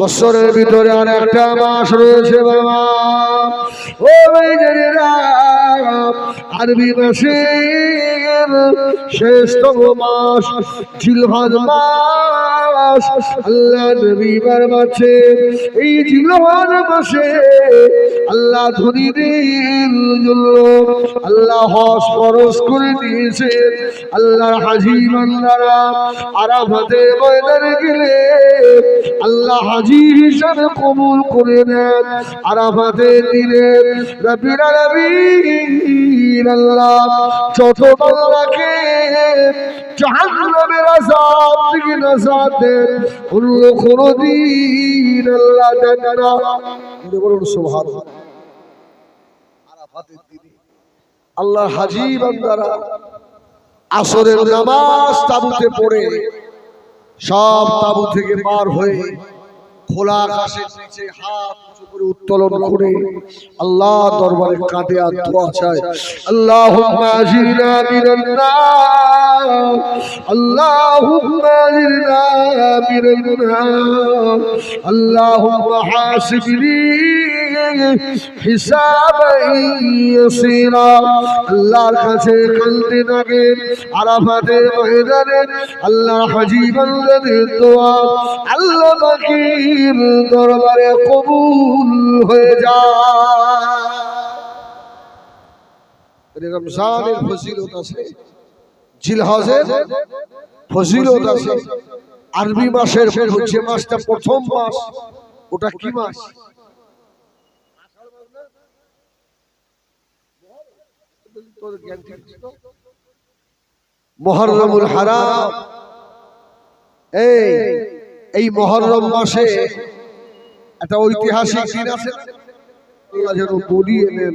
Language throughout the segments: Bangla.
বছরের ভিতরে আর একটা মাস রয়েছে বাবা। ও ভাইজানেরা, আরবি মাসের শেষতম মাস জিলহজ মাস। আল্লাহ নবী বারমাছে এই জিলহজ মাসে আল্লাহ ধনীদের জন্য আল্লাহ হজ ফরজ করে দিয়েছে। আল্লাহর হাজী বান্দারা আরাফাতের ময়দানে গেলে আল্লাহ হাজী হিসাবে কবুল করে নেন। আরাফাতের দিনে রব্বুল আলামিন আল্লাহ যত বান্দাকে জাহান্নামের আযাব থেকে নাজাত দেন, অন্য কোনদিন আল্লাহ দেন না। বলুন সুবহানাল্লাহ। আরাফাতের দিনে আল্লাহর হাজী বান্দারা আসরের নামাজ তাবুতে পড়ে সব তাবু থেকে পার হয়ে খোলা আকাশের নিচে হাত উঁচু করে উত্তোলন করে আল্লাহ দরবারে কাঁদে আর দোয়া চায়, আল্লাহুম্মা আজিরনা মিনান নার, আল্লাহুম্মা আজিরনা মিনান নার, আল্লাহুম্মা হাসিবনি হিসাবান ইয়াসীরা। আল্লাহর কাছে কাঁদতে থাকেন আরাফাতের ময়দানে। আল্লাহর হাজী বান্দাদের দোয়া আল্লাহ পাকের দরবারে কবুল হয়ে যায়। রমজানের ফজিলত আছে, জিলহজের ফজিলত আছে। আরবি মাসের যে মাসটা প্রথম মাস, ওটা কি মাস? মুহররমুল হারাম। এই মুহররম মাসে একটা ঐতিহাসিক দিন আছে, আল্লাহ যেন বলিয়ে নেন।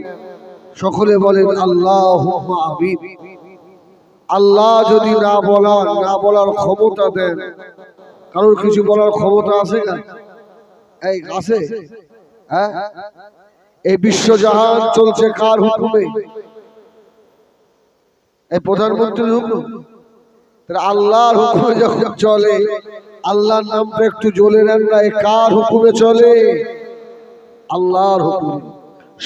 সকলে বলেন আল্লাহুম্মা আমিন। আল্লাহ যদি না বলার ক্ষমতা দেন, কারোর কিছু বলার ক্ষমতা আছে না? এই আছে? হ্যাঁ, এই বিশ্বজাহান চলছে কার হুকুমে? এই প্রধানমন্ত্রীর হুকুম। আল্লাহর হুকুমে যখন চলে, আল্লাহর নামটা একটু জ্বলে নেন না। কার হুকুমে চলে? আল্লাহর হুকুমে।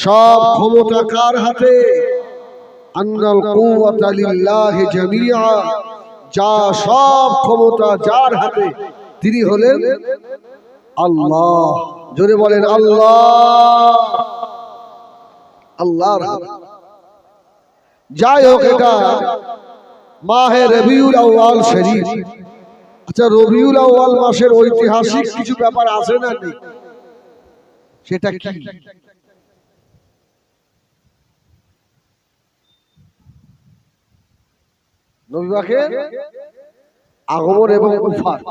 সব ক্ষমতা কার হাতে? আন্নাল কুওয়াতা লিল্লাহি জামিআ। যা সব ক্ষমতা যার হাতে, তিনি হলেন আল্লাহ। জোরে বলেন আল্লাহ। আল্লাহর হাতে। যাই হোক, এটা মাহে রবিউল আউয়াল শরীফ। আচ্ছা, রবিউল আউয়াল মাসের ঐতিহাসিক কিছু ব্যাপার আছে না নেই? সেটা কি? নবী পাকের আগমন এবং উফাত।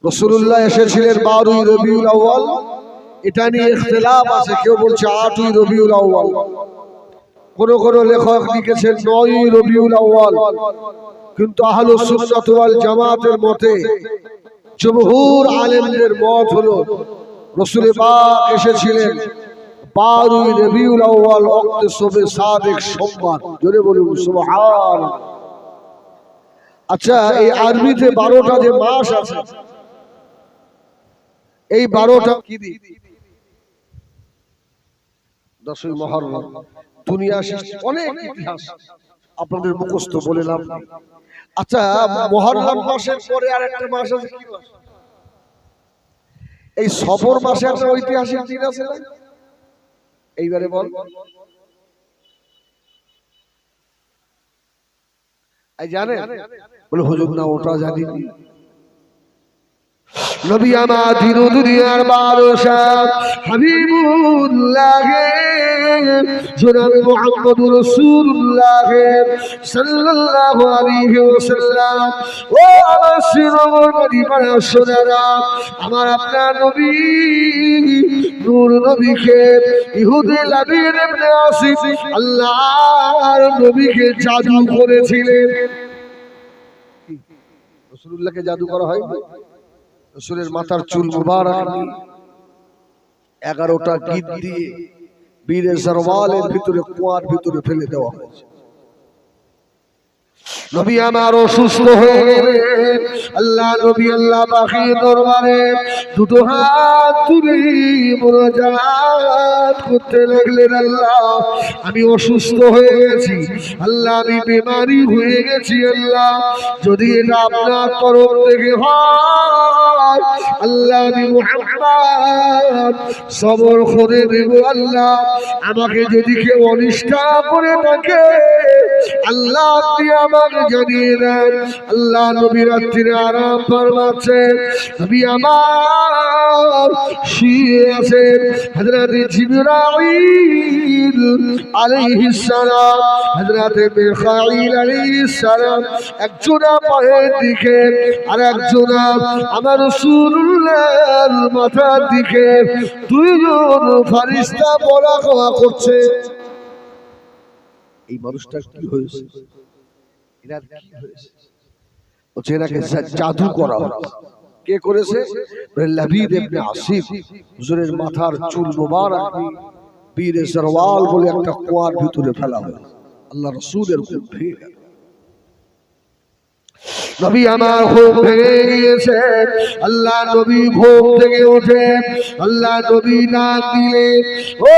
রাসূলুল্লাহ এসেছিলেন 12ই রবিউল আউয়াল। এটা নিয়ে ইখতিলাফ আছে। কেউ বলছে 8ই রবিউল আউয়াল, কোন কোন লেখক লিখেছেন 9ই রবিউল আউয়াল। কিন্তু আহলুস সুন্নাত ওয়াল জামাতের মতে, জমহুর আলেমদের মত হলো রাসূল পাক এসেছিলেন 12ই রবিউল আউয়াল, ওয়াক্তে সুবহে সাদিক, সোমবার। জোরে বলুন সুবহানাল্লাহ। আচ্ছা, এই আরবিতে 12টা যে মাস আছে, এই 12টা কি দিন? 10ই মুহররম। দুনিয়া অনেক ইতিহাস আপনাদের মুখস্থ বললাম। আচ্ছা, মুহররম মাসের পরে আরেকটা মাস আছে, কি মাস? এই সফর মাসে একটা ঐতিহাসিক দিন আছে না? এইবারে বল। এই জানেন? বলে হুজুর না, ওটা জানি না। নবী আমার দিন দুনিয়ার বাদশাহ হাবিবুল্লাহ জনাবে মুহাম্মদুর রাসূলুল্লাহ সাল্লাল্লাহু আলাইহি ওয়াসাল্লাম। ও আমার শ্রীনগর মদিনার সোনারা, আমার আপনার নবী নূর নবীকে ইহুদি লাবিদ ইবনে আসিফ আল্লাহর নবীকে জাদু করেছিলেন। রাসূলুল্লাহকে জাদু করা হয়। রাসূলের মাথার চুল মুবারক 11টা গিট দিয়ে বীরে সরওয়ালের ভিতরে, কুয়ার ভিতরে ফেলে দেওয়া হয়েছে। নবী আমার অসুস্থ হয়ে গেলেন। আল্লাহ নবী আল্লাহ পাকের দরবারে দুটো হাত তুলে মুনাজাত করতে লাগলেন, আল্লাহ আমি অসুস্থ হয়ে গেছি, আল্লাহ আমি বেমারি হয়ে গেছি, আল্লাহ যদি এটা আপনার তরফ থেকে হয় আল্লাহ আমি মুহাম্মদ সবর করে দেব, আল্লাহ আমাকে যদি কেউ অনিষ্ঠা করে থাকে আল্লাহ আপনি আমাকে জানিয়ে দেন। আল্লাহ নবী রাত্রিরে আরাম ফরমাচ্ছেন, নবী আমার শুয়ে আছেন। হযরত জিবরাইল আলাইহিস সালাম, হযরত মিকাঈল আলাইহিস সালাম একজনা পায়ের দিকে আর একজনা আমার রাসূলুল্লাহর মাথার দিকে, দুইজন ফেরেশতা বলা কওয়া করছে। এই মানুষটার কি হয়েছে? এনার কি হয়েছে? বলছে এনাকে জাদু করা হয়েছে। কে করেছে? লাবিদ ইবনে আসিফ হুজুরের মাথার চুল মোবারক বীর সরওয়াল বলে একটা কুয়ার ভিতরে ফেলা হয়েছে। আল্লাহ রাসূলের খুব ভিড়। নবী আমার ঘুম ভেঙে গিয়েছে, আল্লাহ নবী ঘুম থেকে ওঠে, আল্লাহ নবী ডাক দিলে ও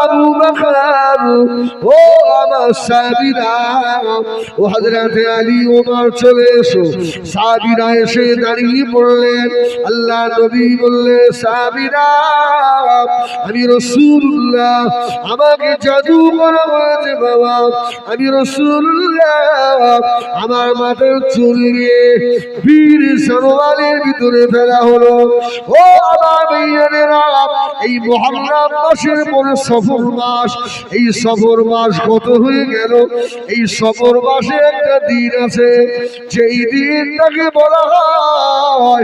আবু বকর, ও আমার সাহাবীরা, ও হযরত আলী ওমর চলে এসো। সাহাবীরা এসে দাঁড়িয়ে পড়লেন। আল্লাহ নবী বললেন, সাহাবীরা আমি রাসূলুল্লাহ, আমাকে জাদু করা হয়েছে বাবা, আমি রাসূলুল্লাহ, আমার মাথার চুল নিয়ে বীর সরওয়ালের ভিতরে ফেলা হলো। ও আমার ভাইয়েরা, এই মুহররম মাসের পরে সফর মাস, এই সফর মাস কত হয়ে গেল? এই সফর মাসে একটা দিন আছে, যেই দিনটাকে বলা হয়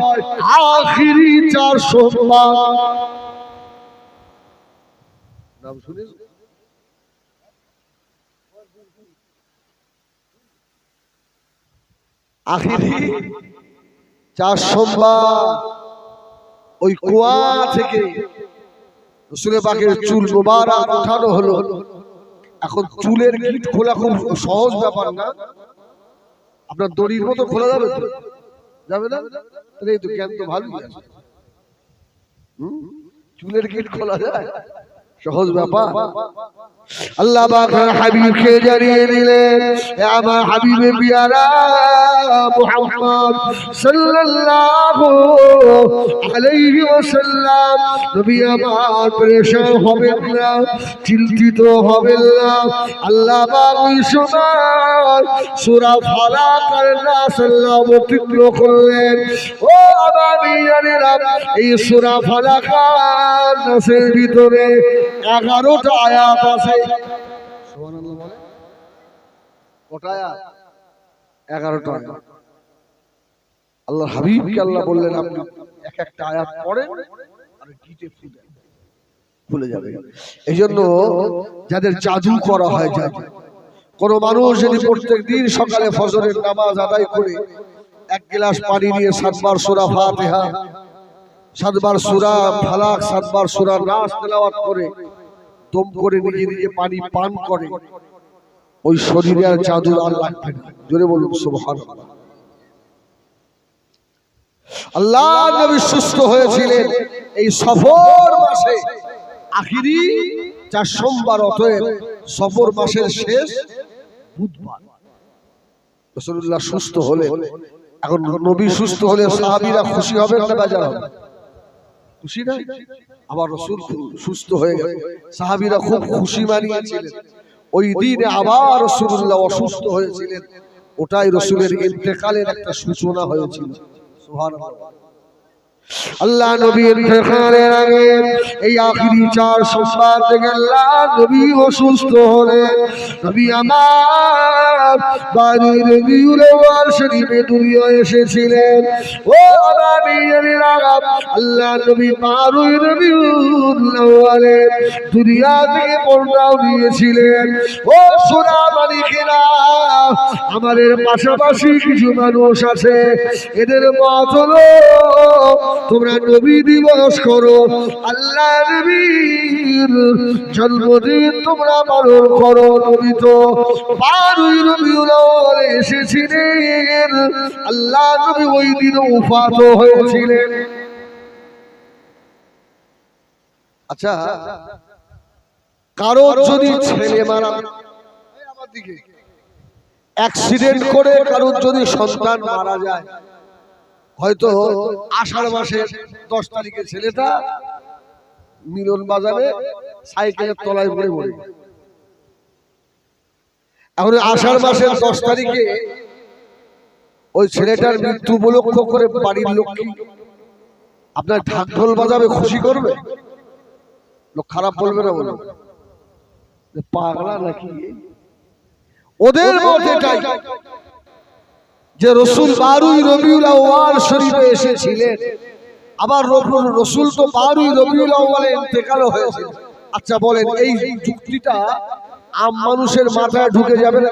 আখিরি 4 সোমবার। নাম শুনেন? আখিরি 4 সোমবার ওই কুয়া থেকে রাসূল পাকের চুল মোবারক উঠানো হলো। এখন চুলের গিট খোলা খুব সহজ ব্যাপার না, আপনার দড়ির মতো খোলা যাবে তো? যাবে না? তাহলে এই তো জ্ঞান তো ভালোই আছে। চুলের গিট খোলা যায়? সহজ ব্যাপার। আল্লাহ পাকের হাবিবকে জানিয়ে দিলেন, এ আমার হাবিবে পিয়ারা মুহাম্মদ সাল্লাল্লাহু আলাইহি ওয়াসাল্লাম, নবী আমার পরেশান হবেন না, চিন্তিত হবেন না। আল্লাহ পাক ওই সময় সূরা ফালাক আর নাস আল্লাহ অবতীর্ণ করলেন। ও আমার ভাইয়েরা, এই সূরা ফালাক আর নাসের ভিতরে 11টা আয়াত আছে। সুবহানাল্লাহ বলে কটা আয়াত? 11টা আয়াত। আল্লাহর হাবিবকে আল্লাহ বললেন, আপনি এক একটা আয়াত পড়েন আর গিটে খুলে যাবে। এইজন্য যাদের জাদু করা হয়, জাদু কোন মানুষ যদি প্রত্যেকদিন সকালে ফজরের নামাজ আদায় করে 1 গ্লাস পানি নিয়ে 7 বার সূরা ফাতিহা, 7 বার সূরা ফালাক, 7 বার সূরা নাস তেলাওয়াত করে দম করে নিজে নিজে পানি পান করে, ওই শরীরে আর জাদু আর লাগবে না। জোরে বলুন সুবহানাল্লাহ। আল্লাহ নবী সুস্থ হয়েছিলেন এই সফর মাসে আখিরি 4 সোমবার, অতএব সফর মাসের শেষ বুধবার রাসূলুল্লাহ সুস্থ হলেন। এখন নবী সুস্থ হলে সাহাবীরা খুশি হবেন না বেজার হবে? খুশি না? আবার রাসূল সুস্থ হয়ে গেল, সাহাবীরা খুব খুশি মানিয়েছিলেন। ওই দিনে আবার রাসূলুল্লাহ অসুস্থ হয়েছিলেন, ওটাই রাসূলের ইন্তেকালের একটা সূচনা হয়েছিল। সুবহানাল্লাহ। আল্লাহ নবী ইন্তেকালের আগে এই আখিরি 4 সোমবার থেকে আল্লাহ নবী অসুস্থ হলেন। নবী আমার 12 রবিউল আউয়াল শরীফে দুনিয়া এসেছিলেন। ও আমার ভাইয়েরা, আল্লাহ নবী 12 রবিউল আউয়ালে দুনিয়া থেকে পরদাও নিয়েছিলেন। ও সোনা মালিকেরা, আমাদের পাশাপাশি কিছু মানুষ আছে, এদের মত হলো তোমরা নবী দিবস করো, আল্লাহ নবীর জন্মদিন তোমরা পালন করো। নবী তো 12ই রবিউল আউয়ালে এসেছিলেন, আল্লাহ নবী ওই দিন ওফাত হয়েছিলেন। আচ্ছা, কারো যদি ছেলে মারা আমার দিকে অ্যাক্সিডেন্ট করে কারোর যদি সন্তান মারা যায়, হয়তো আষাঢ় মাসের 10 তারিখে ছেলেটা মিলন বাজারে সাইকেলের তলায় পড়ে মরে যায়। এখন আষাঢ় মাসের 10 তারিখে ওই ছেলেটার মৃত্যু উপলক্ষ করে বাড়ির লোক কি আপনার ঢাক ঢোল বাজাবে, খুশি করবে? লোক খারাপ বলবে না? বলবে পাগলা নাকি? ওদের মত এটাই যে রসুল 12ই রবিউল আউয়াল শরীফে এসেছিলেন, আবার রসুল তো 12ই রবিউল আউয়ালে ইন্তেকাল হয়েছিল। আচ্ছা বলেন, এই যুক্তিটা আম মানুষের মাথায় ঢুকে যাবে না?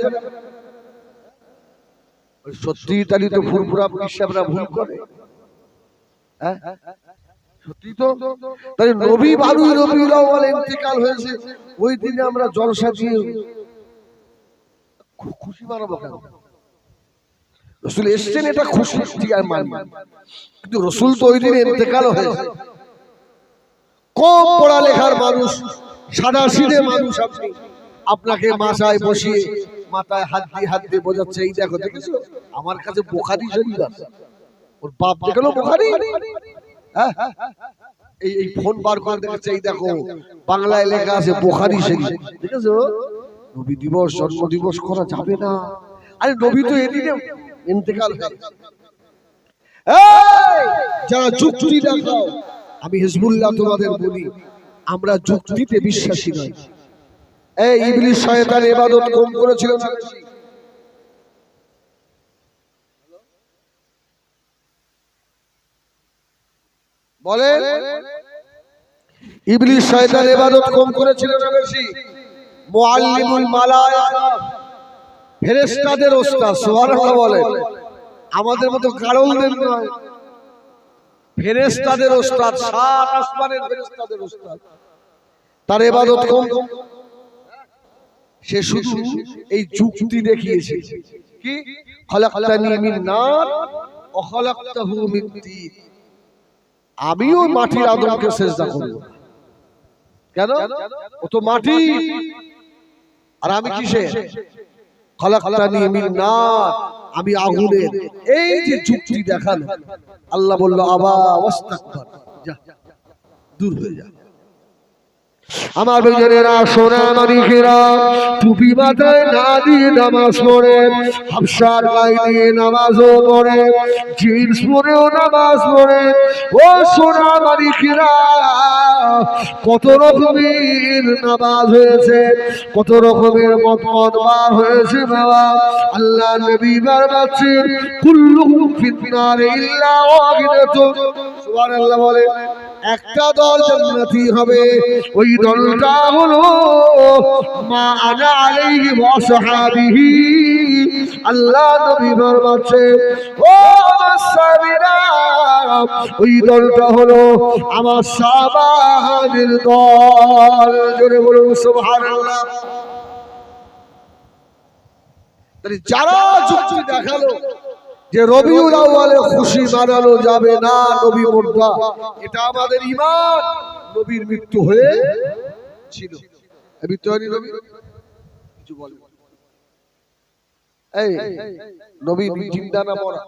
সত্যি তালি তো ফুরফুরা পিসাবরা ভুল করে। হ্যাঁ সত্যি তো। তাই নবী 12ই রবিউল আউয়ালে ইন্তেকাল হয়েছে, ওই দিনে আমরা জলসা দিয়ে খুশি মানাবো কেন? রসুল এসছেন, এটা খুশি ঠিক আছে মানি, কিন্তু রসুল তো ওই দিনে ইন্তেকাল হয়েছে। কম পড়ালেখার মানুষ, সাদা সিধে মানুষ, আপনি আপনাকে মাথায় বসিয়ে মাথায় হাত দিয়ে বোঝাচ্ছে, এই দেখো দেখেছো আমার কাছে বুখারী শরীফ আছে। ওর বাপ দেখলো বুখারী, হ্যাঁ এই ফোন বার করে দেখাচ্ছে, এই দেখো বাংলায় লেখা আছে বুখারী শরীফ, দেখেছো? নবী দিবস জন্ম দিবস করা যাবে না। আরে নবী তো এদিকে ইন্তেকাল হয়েছে। যারা যুক্তি দেখাও, আমি হিজবুল্লাহ তোমাদের বলি, আমরা যুক্তিতে বিশ্বাসী নই। এই ইবলিস শয়তান ইবাদত কম করেছিল না বেশি? বলে ইবলিস শয়তান ইবাদত কম করেছিল না বেশি? মুআল্লিমুল মালায়েকা, ফেরেশতাদের ওস্তাদ, সুবহানাল্লাহ বলে, আমাদের মতো গাড়লদের নয়, ফেরেশতাদের ওস্তাদ, সাত আসমানের ফেরেশতাদের ওস্তাদ, তার ইবাদত কম? সে শুধু এই যুক্তি দেখিয়েছে, কি খলাকতানি মিন নার ওয়া খলাকতাহু মিন তিন, আমিও মাটির আদমকে সিজদা করব। কেন? ও তো মাটি, আর আমি কিসে? খলাকতানি মিন নার, আমি আগুনের। এই যে যুক্তি দেখানো, আল্লাহ বলল আবা ওয়াস্তাকবার, যা দূর হয়ে যা। আমার বেজনেরা, সোনা মানিকেরা, টুপি মাথায় না দিয়ে নামাজ পড়ে, হাফসার গায়ে দিয়ে নামাজও পড়ে, জিন্স পরেও নামাজ পড়ে। ও সোনা মানিকেরা, কত রকমের নামাজ হয়েছে, কত রকমের মত বার হয়েছে বাবা। আল্লাহ নবী বার বাচ্চেন কুল্লুহুম ফিন্নার ইল্লা ওয়াহিদাতুন, সুবহানাল্লাহ বলে, একটা দল জান্নাতি হবে, ওই দলটা হলো মা আনা আলাইহি ওয়া সাহাবিহি। আল্লাহ নবী ফরমাচ্ছে, ও আমার সাহাবীরা, ওই দলটা হলো আমার সাহাবাদের দল। জোরে বলুন সুবহানাল্লাহ। তাহলে যারা যুক্তি দেখালো যে রবিউল আউয়ালে খুশি মানানো যাবে না, নবী মুর্দা, এটা আমাদের ঈমান। নবীর মৃত্যু হয়েছিল, মৃত্যু হয়নি নবী? কিছু বলে এই নবী জিন্দা না মরা?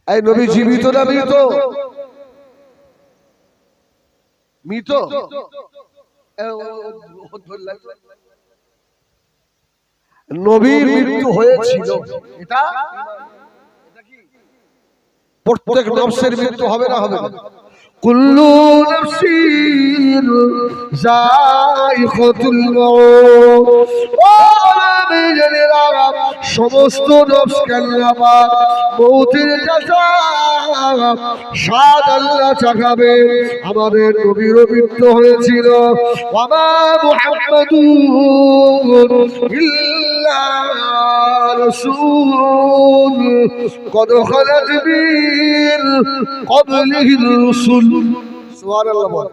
এই নবী জীবিত না মৃত? মৃত। নবীর মৃত্যু হয়েছিল, এটা প্রত্যেক নফসের মৃত্যু হবে না? হবে না? কুল্লু নাফসিন যায়িকাতুল মাউত, ও নবীরা, সমস্ত নফসকে আল্লাহ পাক মউতের কাঁচা স্বাদ আল্লাহ চাখাবে। আমাদের নবীর মৃত্যু হয়েছিল। ওয়ামা মুহাম্মাদুন ইল্লা রাসূল কদ খালাত মিন ক্বাবলিহির রাসূল। সুবহানাল্লাহ। বল,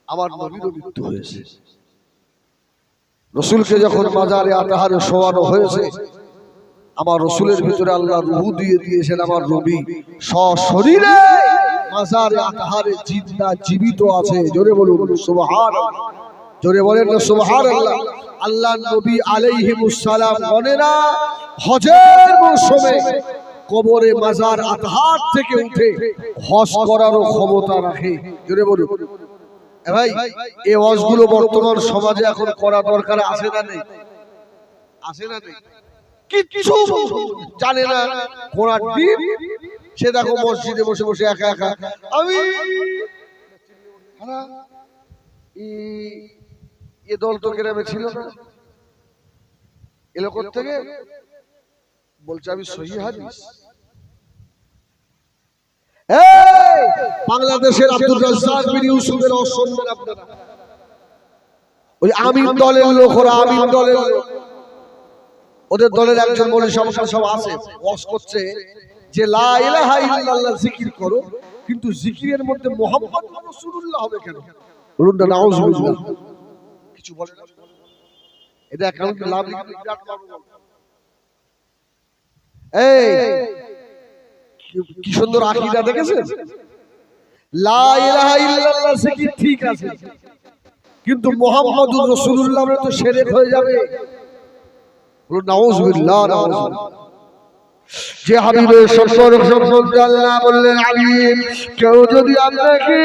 আমার নবীর মৃত্যু হয়েছে। রসুলকে যখন মাজারে আতাহারে শোয়ানো হয়েছে, আমার রসুলের ভিতরে আল্লাহ রূহ দিয়ে দিয়েছেন। আমার নবী সশরীরে মাজারে আতাহারে জিন্দা জীবিত আছে। জোরে বলুন সুবহানাল্লাহ। জোরে বলেন না সুবহানাল্লাহ। আল্লাহ নবী আলাইহিমুস সালাম গণেরা হজের মৌসুমে কবরে মাজার আতাহার থেকে উঠে হজ করারও ক্ষমতা রাখে। জোরে বলুন। ভাই, এই ওয়াজগুলো বর্তমান সমাজে এখন করা দরকার আছে না নেই? আছে না নেই? কিচ্ছু জানে না। ঘোড়ার ডিম সে দেখো মসজিদে বসে বসে একা একা আমি এ দল তো গ্রামে ছিল না, এলাকার থেকে বলছে আমি সহি হাদিস। বাংলাদেশের আব্দুর রাজ্জাক বিন ইউসুফের অসম্মান আপনারা। ওই আমিন দলের লোক, ওরা আমিন দলের লোক। ওদের দলের একজন বলে সব আছে ওয়াজ করছে যে লা ইলাহা ইল্লাল্লাহ জিকির করো, কিন্তু জিকিরের মধ্যে মুহাম্মদ রাসূলুল্লাহ হবে কেন? বলুন না নাউযুবিল্লাহ। কিছু বলে না এটা কারণ লাভ বিরাট লাভ। এই কি সুন্দর আকীদা দেখেছেন? লা ইলাহা ইল্লাল্লাহ জিকির ঠিক আছে, কিন্তু মুহাম্মদুর রাসূলুল্লাহ বলে তো শিরক হয়ে যাবে। বলুন নাউযুবিল্লাহ নাউযুবিল্লাহ। যে হাবিবের সম্পর্কে আল্লাহ বললেন আলিম, কেউ যদি আপনাকে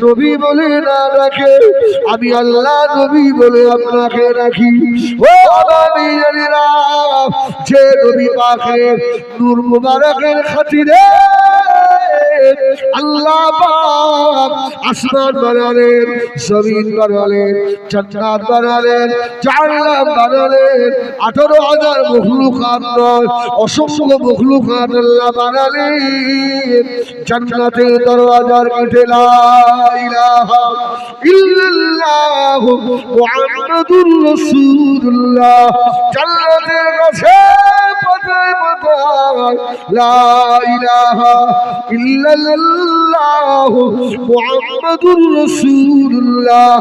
নবী বলে না রাখে, আমি আল্লাহ নবী বলে আপনাকে রাখি। ও আমি জানি না যে নবী পাকের নূর মুবারকের খাতিরে আল্লাহ পাক আসমান বানালেন, জমিন বানালেন, জান্নাত বানালেন, জাহান্নাম বানালেন। 18,000 মখলুকাত নয়, অসংখ্য মখলুকাত আল্লাহ বানালেন। জান্নাতের দরওয়াজার কাছে লা ইলাহা ইল্লাল্লাহ মুহাম্মাদুর রাসূলুল্লাহ। জান্নাতের কাছে পাতায় পাতায় লা ইলাহা ইল্লাল্লাহ মুহাম্মাদুর রাসূলুল্লাহ।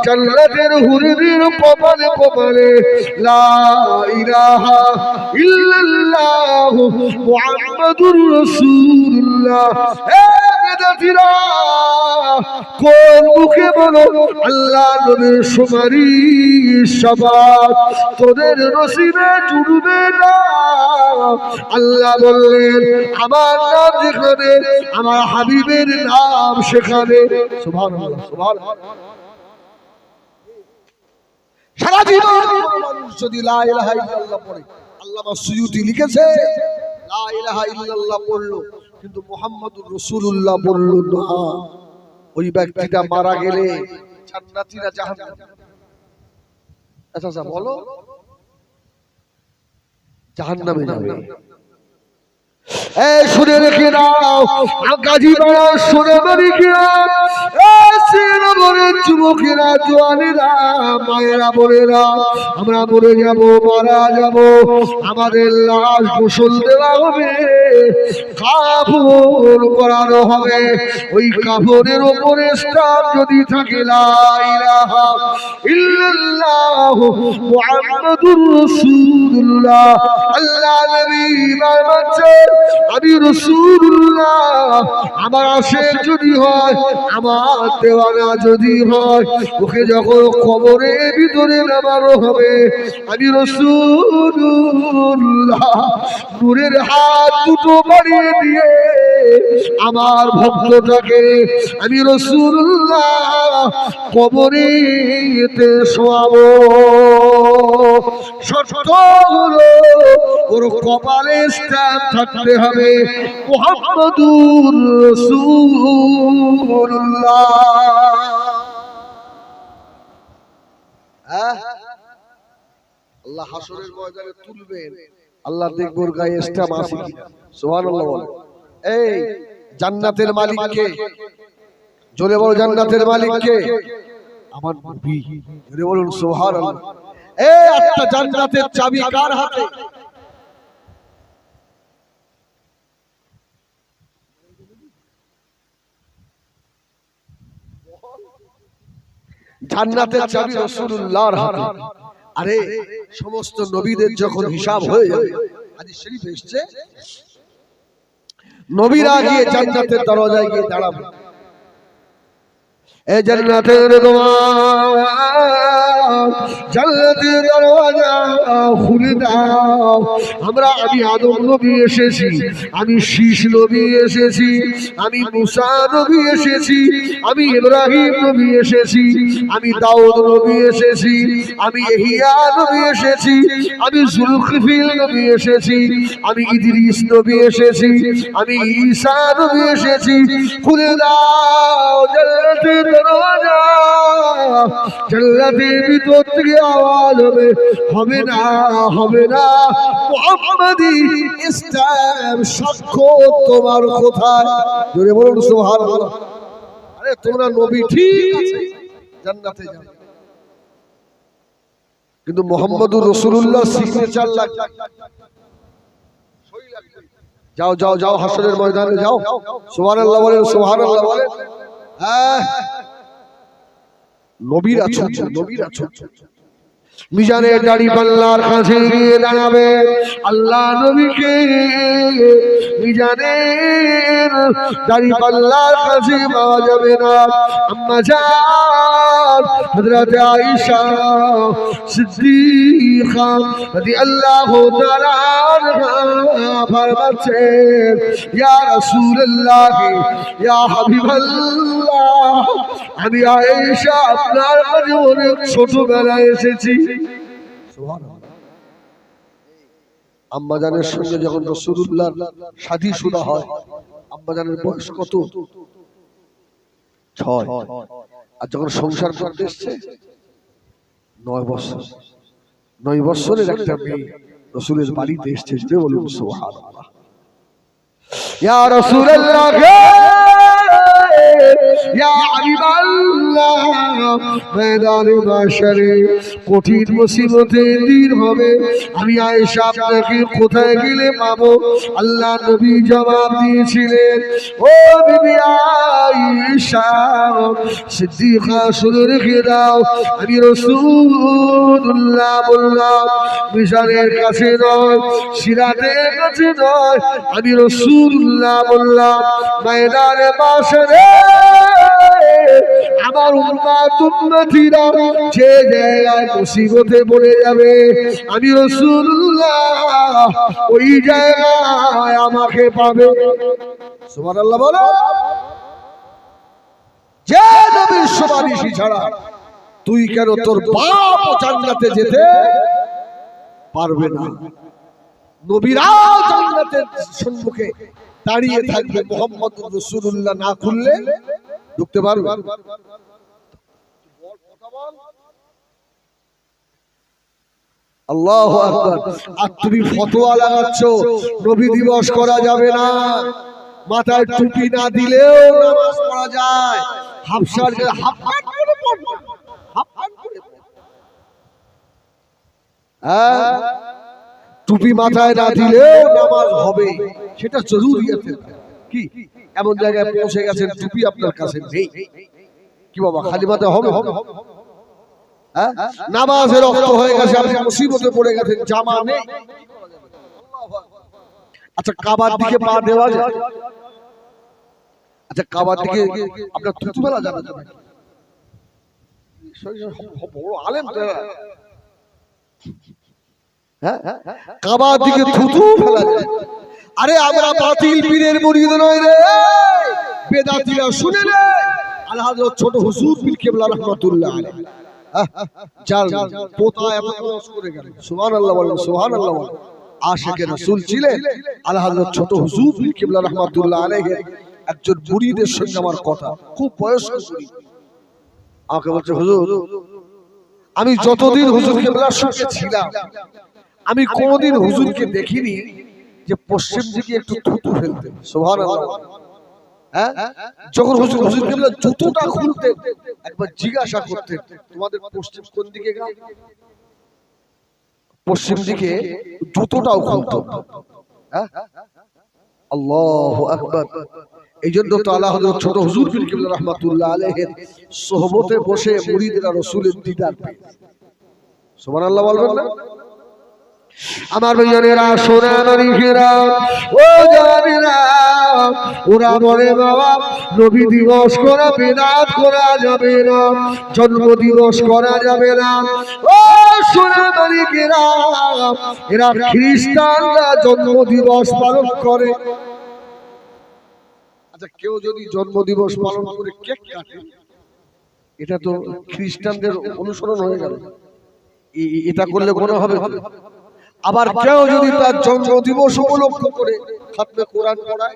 জান্নাতের হুরদের কপালে কপালে লা ইলাহা ইল্লাল্লাহ মুহাম্মাদুর রাসূলুল্লাহ। হে বেদাতিরা, কোন মুখে বলো আল্লাহ নবীর সুপারিশ শাফাত তোদের নসিবে জুড়বে না? আল্লাহ বললেন আমার নাম যেখানে, আমার হাবিবের নাম সেখানে। সুবহানাল্লাহ সুবহানাল্লাহ। সারা জীবন মানুষ যদি লা ইলাহা ইল্লাল্লাহ পড়ে, আল্লামা সুয়ুতি লিখেছে লা ইলাহা ইল্লাল্লাহ পড়লো কিন্তু মুহাম্মাদুর রাসূলুল্লাহ বলল না, ওই ব্যক্তিটা মারা গেলে জান্নাতি না জাহান্নামী? আচ্ছা বলো, জাহান্নামে যাবে। এই শুনে রেখে দাও, গাজীপাড়া সোনামানিকেরা, শ্রীনগরের যুবকেরা, জোয়ানেরা, মায়েরা, বোনেরা, আমরা মরে যাব, মারা যাব, আমাদের লাশ গোসল দেওয়া হবে, কাফন করানো হবে। ওই কাফনের উপরে স্টাম্প যদি থাকে লা ইলাহা ইল্লাল্লাহ মুহাম্মাদুর রাসূলুল্লাহ, আল্লাহ নবী বাচ্চা আমি রাসূলুল্লাহ, আমার আশেক যদি হয়, আমার দেওয়ানা যদি হয়, ওকে যখন কবরের ভিতরে নামানো হবে, আমি রাসূলুল্লাহ নূরের হাত দুটো বাড়িয়ে দিয়ে আমার ভক্তটাকে আমি রাসূলুল্লাহ কবরেতে শোয়াবো। শর্ত হলো ওর কপালে স্ট্যাম্প থাকতে হবে মুহাম্মাদুর রাসূলুল্লাহ। আল্লাহ হাসরের ময়দানে তুলবেন, আল্লাহ দেখব ওর গায়ে স্ট্যাম্প আছে কিনা। সুবহানাল্লাহ বলে। এই জান্নাতের মালিক কে? জোরে বলো জান্নাতের মালিক কে? আমার নবী। জোরে বলুন সুবহানাল্লাহ। এই একটা জান্নাতের চাবি কার হাতে? জান্নাতের চাবি রাসূলুল্লাহর হাতে। আরে সমস্ত নবীদের যখন হিসাব হয়ে যাবে, হাদিস শরীফে এসেছে নবীরা গিয়ে জান্নাতের দরজায় গিয়ে দাঁড়াবে। এ জান্নাতের জান্নাতের দরজা খুলে দাও। আমি আদম নবী এসেছি, আমি শীষ নবী এসেছি, আমি মুসা নবী এসেছি, আমি ইব্রাহিম নবী এসেছি, আমি দাউদ নবী এসেছি, আমি ইহইয়া নবী এসেছি, আমি যুলকিফল নবী এসেছি, আমি ইদ্রিস নবী এসেছি, আমি ঈসা নবী এসেছি। খুলে দাও জান্নাতের দরজা। জান্নাতের ভিতর থেকে আওয়াজ হবে না, হবে না, মুহাম্মাদি ইসলাম স্বাক্ষর তোমার কোথায়? জোরে বলুন সুবহানাল্লাহ। আরে তোমরা নবী ঠিক আছে, জান্নাতে যাবে, কিন্তু মুহাম্মদুর রাসূলুল্লাহ সিগনেচার লাগবে। যাও যাও যাও হাসরের ময়দানে যাও। সুবহানাল্লাহ বলেন, সুবহানাল্লাহ বলেন। হ্যাঁ নবীরা ছুটছে, নবীরা ছুটছে। মিজানের দাড়ি পাল্লার কাছে গিয়ে দাঁড়াবে আল্লাহ নবীকে। মিজানের দাড়ি পাল্লার কাছে পাওয়া যাবে না। আম্মা জান হযরত আয়েশা সিদ্দিকা রাদিয়াল্লাহু তাআলা আনহা ফরমাচ্ছেন, ইয়া রাসূলুল্লাহ, ইয়া হাবিবাল্লাহ, আমি আয়েশা আপনার কাছে অনেক ছোটবেলায় এসেছি। আম্মাজানের সঙ্গে যখন রাসূলুল্লাহর শাদী শুরু হয়, আম্মাজানের বয়স কত? 6। আর যখন সংসার করতে এসেছে 9 বছর। 9 বছরের একটা মেয়ে রাসূলের বাড়িতে এসেছে। যে বলুন সুবহানাল্লাহ। ইয়া রাসূলুল্লাহ, ইয়া হাবিবাল্লাহ, ময়দানে মাশারে কঠিন মুসিবতের দিন হবে, আমি আয়েশা আপনাকে কোথায় গেলে পাবো? আল্লাহ নবী জবাব দিয়েছিলেন, ও বিবি আয়েশা সিদ্দিকা, শুনে রেখে দাও, আমি রাসূলুল্লাহ বললাম মিজানের কাছে নয়, সিরাতের কাছে নয়, আমি রাসূলুল্লাহ বললাম ময়দানে মাশারে আমার উম্মতিরা যে জায়গায় মুসিবতে পড়ে যাবে, আমি রাসূলুল্লাহ ওই জায়গায় আমাকে পাবে। সুবহানাল্লাহ বলো। যে নবীর সুপারিশ ছাড়া তুই কেন তোর বাপ জান্নাতে যেতে পারবে না। নবীরা জান্নাতের সম্মুখে দাঁড়িয়ে থাকবে, মুহাম্মদুর রাসূলুল্লাহ না খুললে ঢুকতে পারবে। আল্লাহু আকবার। আর তুমি ফতোয়া লাগাচ্ছ নবী দিবস করা যাবে না, মাথায় টুপি না দিলেও নামাজ পড়া যায়। হাফসার হাফ প্যান্ট পরে পড়বে, হাফ প্যান্ট পরে। হ্যাঁ, টুপি মাথায় না দিলেও নামাজ হবে, সেটা জরুরি আছে। কি এমন জায়গায় পৌঁছে গেছেন টুপি আপনার কাছে নেই, কি বাবা খালি মাথায় হবে? হ্যাঁ, নামাজে রক্ত হয়ে গেছে, আপনি মুসিবতে পড়ে গেছেন, জামা নেই। আচ্ছা কাবার দিকে পা দেওয়া যায়? আচ্ছা কাবার দিকে আপনার থুতু ফেলা যাবে? বড় আলেম তো। হ্যাঁ, কাবার দিকে থুতু ফেলা যায়? আরে আমরা বাতিল পীরের মুরিদ নই রে, বেদাতীরা শুনে রে। আল্লাহ হযরত ছোট হুজুর পীর কেবলা রাহমাতুল্লাহ আলাইহি, যার পোতা এত ক্রস করে গেল। সুবহানাল্লাহ বলেন, সুবহানাল্লাহ বলেন। আশিকে রাসূল ছিলেন আল্লাহ হযরত ছোট হুজুর পীর কেবলা রাহমাতুল্লাহ আলাইহি। একজন মুরিদের সঙ্গে আমার কথা, খুব বয়স্ক মুরিদ, আমাকে বলছে হুজুর আমি যতদিন হুজুর কেবলার সঙ্গে ছিলাম আমি কোনোদিন হুজুরকে দেখিনি যে পশ্চিম দিকে একটু থুতু ফেলতে। সুবহানাল্লাহ। হ্যাঁ, যখন হুজুর কেবলা জুতোটা খুলতে একবার জিজ্ঞাসা করতেন, তোমাদের পশ্চিম কোন দিকে গা? পশ্চিম দিকে জুতোটাও খুলতো। হ্যাঁ, আল্লাহু আকবার। এই জন্য তো আলা হযরত ছোট হুজুর পীর কিবলা রাহমাতুল্লাহ আলাইহির সোহবতে বসে মুরিদরা রাসূলের দিদার পেয়ে। সুবহানাল্লাহ বলবেন না? আমার ভাইয়েরা, সোনামানিকেরা, ও জানেরা, ওরা বলে বাবা নবী দিবস করা বিদআত করা যাবে না, জন্ম দিবস করা যাবে না। ও সোনামানিকেরা, এরা খ্রিস্টানরা জন্ম দিবস পালন করে। আচ্ছা, কেউ যদি জন্ম দিবস পালন করে কেক কাটে, এটা তো খ্রিস্টানদের অনুসরণ হয়ে গেল। এটা করলে গুনাহ হবে। আবার কেউ যদি তার জন্ম দিবস উপলক্ষ করে খাতমে কোরআন পড়ায়,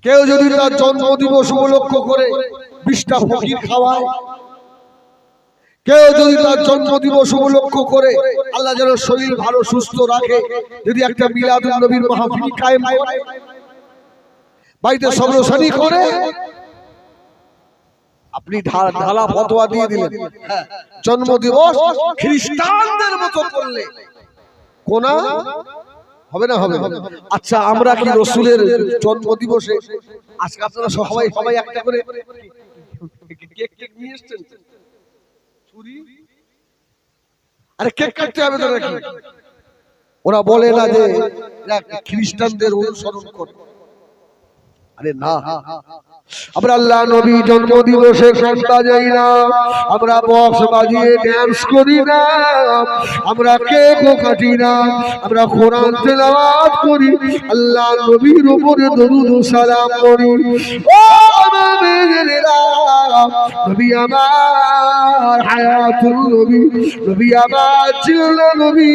কেউ যদি তার জন্ম দিবস উপলক্ষ করে 20টা ফকির খাওয়ায়, কেউ যদি তার জন্ম দিবস উপলক্ষ করে আল্লাহ যেন শরীর ভালো সুস্থ রাখে যদি একটা মিলাদুন নবীর মাহফিল কায়েম করে, বাড়িতে সর্বসানি করে, আপনি ঢালা ফতোয়া দিয়ে দিলেন জন্ম দিবস খ্রিস্টানদের মতো করলে গুনাহ হবে না? হবে। আচ্ছা, আমরা কি রাসূলের জন্ম দিবসে আজকে আপনারা সবাই একটা করে কেক নিয়ে এসেছেন? ছুরি, আরে কেক কাটতে হবে তো নাকি? ওরা বলে না যে এরা খ্রিস্টানদের অনুসরণ করে। আরে না, আমরা আল্লাহ নবী জন্ম দিবসে ঘন্টা যাই না, আমরা বক্স বাজিয়ে ড্যান্স করি না, আমরা কেকও কাটি না, আমরা কোরআন তেলাওয়াত করি, আল্লাহ নবীর উপরে দরুদ ও সালাম করি। ও মুমিনেরা, নবী আমার হায়াতুল নবী, নবী আমার জিল্লা নবী,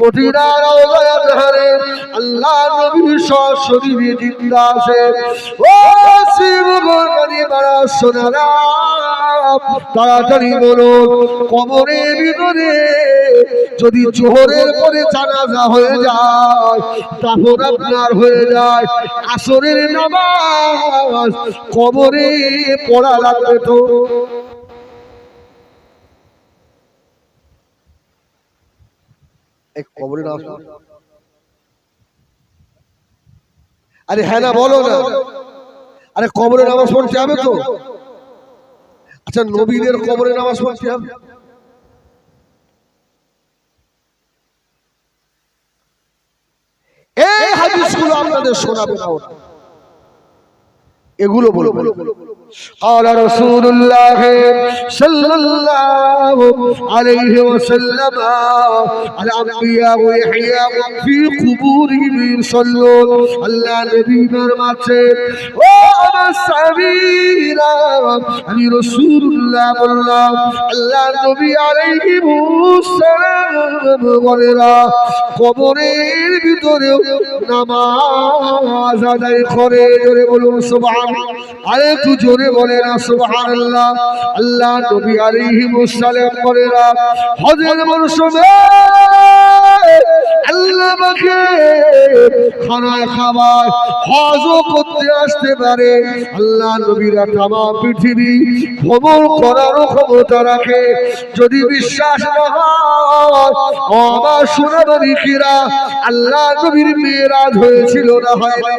মদিনা রওজায় ধরে আল্লাহ নবীর শরীরে জিন্দা আছে। ও শিবগণী বাড়া সোনারা, তাড়াতাড়ি বলুন, কবরের ভিতরে যদি জোহরের পরে জানাজা হয়ে যায়, তারপর আপনার হয়ে যায় আসরের নামাজ, কবরে পড়া লাগবে তো? এক কবরে নামাজ, আরে হ্যাঁ না বলো না? আরে কবরে নামাজ পড়তে হবে তো? আচ্ছা, নবীদের কবরে নামাজ পড়তে হবে? এই হাদিসগুলো আপনাদের শোনাবে না, এগুলো বলবো। قال رسول الله صلى الله عليه وسلم الانبياء يحيى في قبورهم يصلون। আল্লাহ নবী ফরমাচ্ছেন, ও আমার সাহাবীরা, আমি রাসূলুল্লাহ বললাম, আল্লাহ নবী আলাইহিস সালাম বলেরা কবরের ভিতরে নামাজ আদায় করে। জোরে বলুন সুবহানাল্লাহ। আরে একটু জোরে বলে না সুবহানাল্লাহ। আল্লাহ নবী আলাইহিস সালাম বলেরা হজের মরশুমে আল্লাহ পাকে খানায় খাবার হজও করতে আসতে পারে। আল্লাহ নবীরা তামাম পৃথিবী ভ্রমণ করারও ক্ষমতা রাখে। যদি বিশ্বাস না হয়, আমার সোনামানিকেরা, আল্লাহ নবীর মেরাজ হয়েছিল না হয়নি?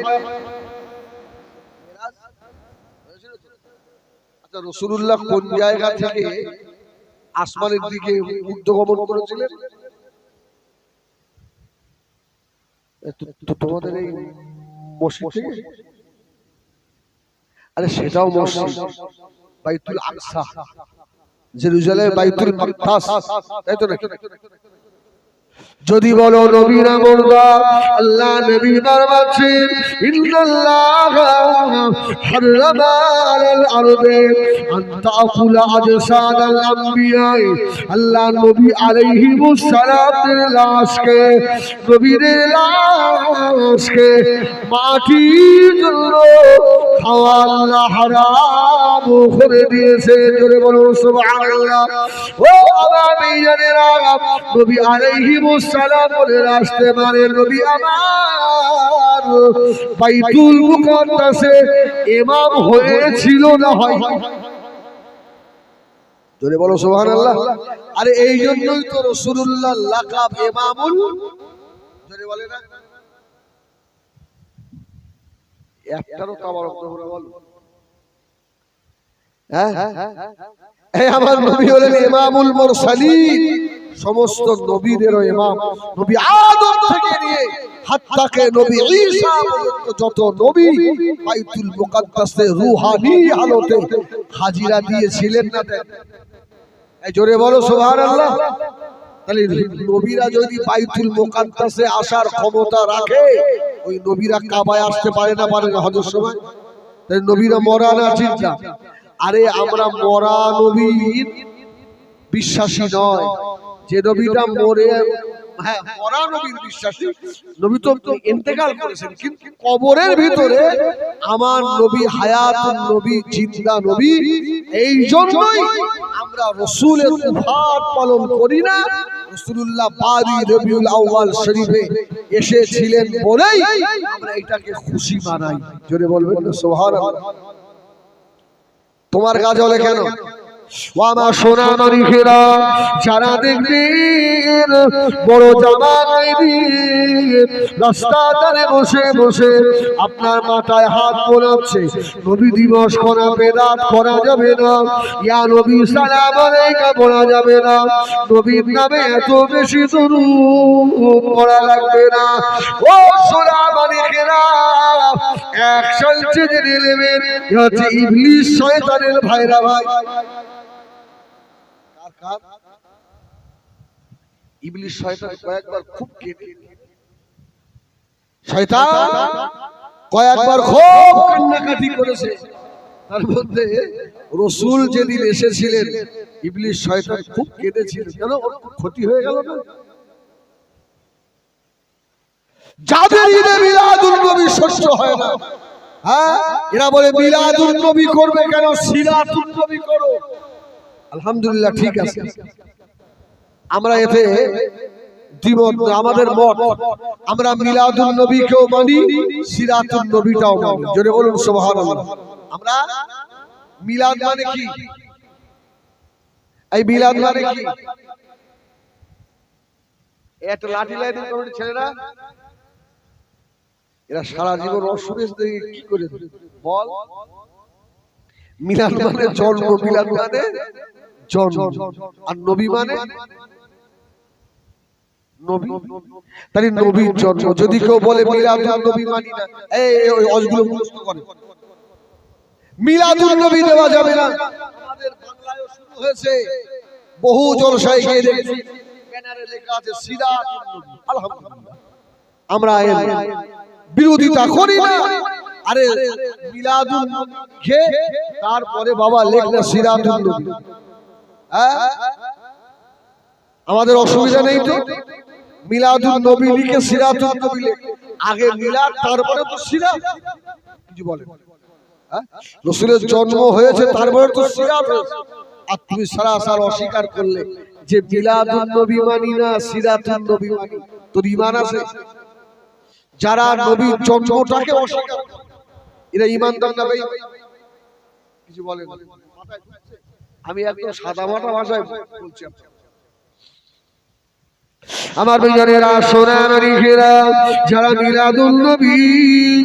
আচ্ছা, রাসূলুল্লাহ কোন জায়গা থেকে আসমানের দিকে ঊর্ধ্বগমন করেছিলেন? তোমাদের এই মসজিদ থেকে? আরে সেটাও মসজিদ, বাইতুল আকসা, জেরুজালেম, বাইতুল মাকদাস, তাই তো নাকি? যদি বলো নবী না মুর্দা, আল্লাহ নবী ফরমাচ্ছেন, ইন্নাল্লাহা হারামা আলাল আরদি আন তাকুলা আজসাদাল আম্বিয়া। আল্লাহ নবী আলাইহিস সালামের লাশকে, নবীর লাশকে মাটির জন্য খাওয়া আল্লাহ হারাম করে দিয়েছে। জোরে বলুন সুবহানাল্লাহ। ও আগামী জানেরা নবী আলাইহিস সালাম বলে আসতে পারে নবী আমার বাইতুল মুকাদ্দাসে ইমাম হয়েছিল না হয়? জোরে বলো সুবহানাল্লাহ। আরে এই জন্যই তো রাসূলুল্লাহ লাকাব ইমামুল, জোরে বলে না, একটারও তাবারক করে বলো। হ্যাঁ এই আমার নবী হলেন ইমামুল মুরসালিন, সমস্ত নবীদেরও ইমাম। নবী আদম থেকে নিয়ে হাত্তাকে নবী ঈসা পর্যন্ত যত নবী বাইতুল মুকাদ্দাসে রূহানি হালতে হাজিরা দিয়েছিলেন না? এই জোরে বলো সুবহানাল্লাহ। তাহলে নবীরা যদি বাইতুল মুকাদ্দাসে আসার ক্ষমতা রাখে, ওই নবীরা কাবায় আসতে পারে না? পারে না হজের সময়? তাই নবীরা মরা না চিন্তা। আরে আমরা মরা নবীর বিশ্বাসী নয়, যে নবীটা মরে, হ্যাঁ মরা নবীর বিশ্বাসী। নবী তো ইন্তেকাল করেছেন, কিন্তু কবরের ভিতরে আমার নবী হায়াতুন নবী, জিন্দা নবী। এই জন্যই আমরা রাসূলের উফাত পালন করি না। রাসূলুল্লাহ বারি রবিউল আউয়াল শরীফে এসেছিলেন বলেই আমরা এটাকে খুশি মানাই। জোরে বলবেন না সুবহানাল্লাহ। তোমার কাজ হলে কেন? ও আমার সোনা মানিকেরা, যারা দেখবেন বড় জামাই রাস্তা ধারে বসে বসে আপনার মাথায় হাত বোলাচ্ছে, নবী দিবস করা বেদাত করা যাবে না, ইয়া নবী সালাম আলাইকা বলা যাবে না, নবীর নামে এত বেশি দরুদ পড়া লাগবে না। ও সোনা মানিকেরা, একসাথে জেনে নেবেন হচ্ছে ইবলিস শয়তানের ভাইরা ভাই। ইবলিস শয়তান কয়েকবার খুব কেঁদে, শয়তান কয়েকবার খুব কান্নাকাটি করেছে। তার মধ্যে রাসূল যেদিন এসেছিলেন, ইবলিস শয়তান খুব কেঁদেছিলেন। কেন? ওর ক্ষতি হয়ে গেল না? যাদের ঈদে মিলাদুন নবী সহ্য হয় না, হ্যাঁ এরা বলে মিলাদুন নবী করবে কেন, সিরাতুন নবী করো। আলহামদুলিল্লাহ, ঠিক আছে, আমরা এতে দ্বিমত, আমাদের মত, আমরা মিলাদুন নবীকেও মানি, সিরাতুন নবীটাও মানি। জোরে বলুন সুবহানাল্লাহ। আমরা মিলাদ মানে কি? এই মিলাদ মানে কি? একটা লাঠি লাইটিং কমিটির ছেলেরা, এরা সারা জীবন অসুরেশ দেখে কি করে বল? মিলাদ মানে জন্ম, মিলাদ মানে জন্ম, আর নবী মানে নবী। তাহলে নবীর জন্ম। যদি কেউ বলে মিলাদুন নবী মানি না, এই অজগুলো মুখস্থ করে, মিলাদুন নবী দেওয়া যাবে না। আমাদের বাংলায়ও শুরু হয়েছে, বহু জলসায় গিয়ে দেখছি ব্যানারে লেখা আছে সিরাতুন নবী। আলহামদুলিল্লাহ, আমরা এর বিরোধিতা করি না। আরে মিলাদুন কে, তারপরে বাবা লেখনা সিরাতুন নবী। আমাদের অসুবিধা নেই তো, মিলাদুন নবী লিখে সিরাতুন নবী লেখে, আগে মিলাদ তারপরে তো সিরাত। কিছু বলে রাসূলের জন্ম হয়েছে তারপরে তো সিরাত। আর তুমি সরাসরি অস্বীকার করলে যে মিলাদুন নবী মানি না, সিরাতুন নবী মানি, তোর ঈমান আছে? যারা নবীর জন্মটাকে অস্বীকার করে, এরা ঈমানদার না ভাই? কিছু বলে না। আমি একদম সাদামাটা ভাষায় বলছি। আমার ভাইয়েরা, সোনা মানিকেরা, যারা মিলাদুন নবী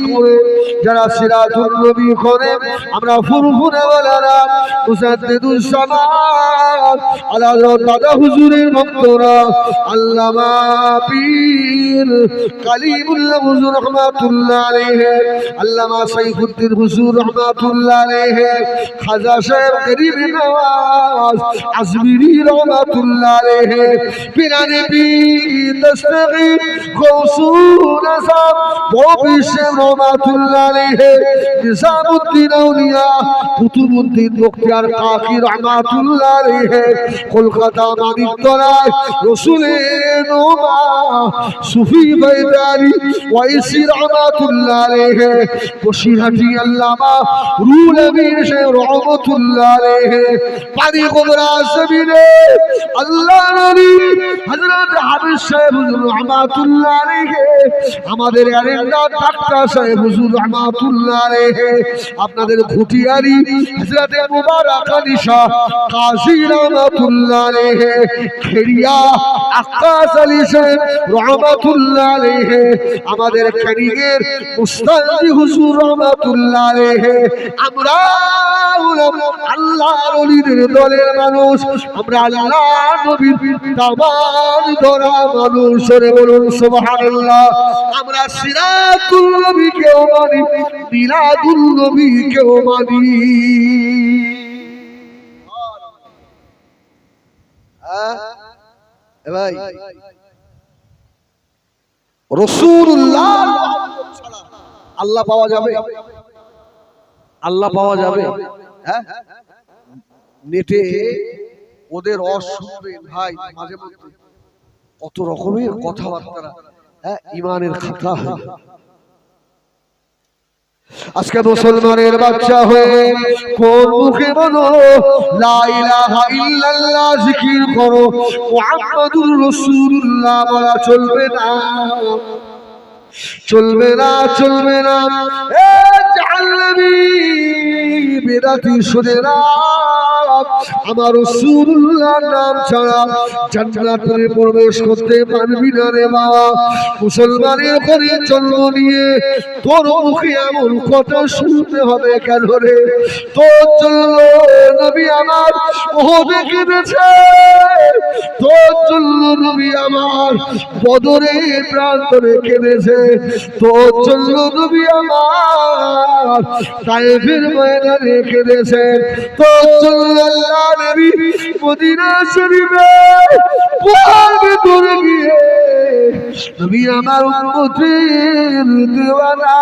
করে, যারা সিরাতুন নবী করে, আমরা ফুরফুরে ওয়ালারা, মুসাদ্দিদুস সামাত আল্লাহ দাদা হুজুরের ভক্তরা, আল্লামা পীর কালিমুল্লাহ হুজুর রহমাতুল্লাহ আলাইহি, আল্লামা সাইফুদ্দিন হুজুর রহমাতুল্লাহ আলাইহি, খাজা সাহেব গরিব নওয়াজ আজমিরি রহমাতুল্লাহ আলাইহি, পিরানে দস্তগীর গৌসুল আযম ববিশ রহমাতুল্লাহ রহমাতুল্লাহ আলাইহি, নিজামউদ্দিন আউলিয়া কুতুবউদ্দিন বখতিয়ার কাকি রহমাতুল্লাহ আলাইহি, কলকাতা মানিকতলায় রসুলের নোমা সুফি বাইদারি ওয়াইসি রহমাতুল্লাহ আলাইহি, বসিরহাটি আল্লামা রুহুল আমিন শাহ রহমাতুল্লাহ আলাইহি, পানি গোবরা জমিনে আল্লাহ নবী হযরত হাবিব সাহেব হুজুর রহমাতুল্লাহ আলাইহি, আমাদের আরেকটা ডাক্তার সাহেব হুজুর রহমাতুল্লাহ আলাইহি, আপনাদের ঘুটিয়ারি হযরত মুবারক আলী শাহ কাজী রহমাতুল্লাহ আলাইহি, খেরিয়া আক্কাস আলী সাহেব রহমাতুল্লাহ আলাইহি, আমাদের ক্যানিংয়ের মুস্তাফি হুজুর রহমাতুল্লাহ আলাইহি, আমরা আল্লাহর ওলিদের দলের মানুষ, আমরা আল্লাহর নবীর তামান ধরা মানুষ, বলুন সুবহানাল্লাহ। আমরা সিরাতুল নবীকেও মানি, মিলাদুল নবীকেও মানি। ভাই রাসূলুল্লাহ ছাড়া আল্লাহ পাওয়া যাবে? আল্লাহ পাওয়া যাবে? হ্যাঁ, নেটে ওদের অশুনবেন ভাই, মাঝে মধ্যে কত রকমের কথাবার্তা, হ্যাঁ, ইমানের খাতা। আজকে মুসলমানের বাচ্চা হয়ে কোন মুখে বলো লা ইলাহা ইল্লাল্লাহ, জিকির করো মুহাম্মাদুর রাসূলুল্লাহ বলা চলবে না, চলবে না, চলবে না। এ জাহান্নামী বেদাতি শুনেরা, আমার রাসূলুল্লাহর নাম ছাড়া জান্নাতে প্রবেশ করতে পারবি না রে বাবা। মুসলমানের ঘরে জন্ম নিয়ে তোর মুখে এমন কথা শুনতে হবে কেন রে? তোর জন্য নবী আমার ওহদে কেঁদেছে, তোর জন্য নবী আমার বদরে প্রান্তরে কেঁদেছে, তোর জন্য নবী আমার তায়েফের ময়দানে কেঁদেছে, তোর জন্য আল্লাহ নবী মদিনা শরীফে পাহাড় ভিতরে গিয়ে নবী আমার উম্মতের দেওয়ানা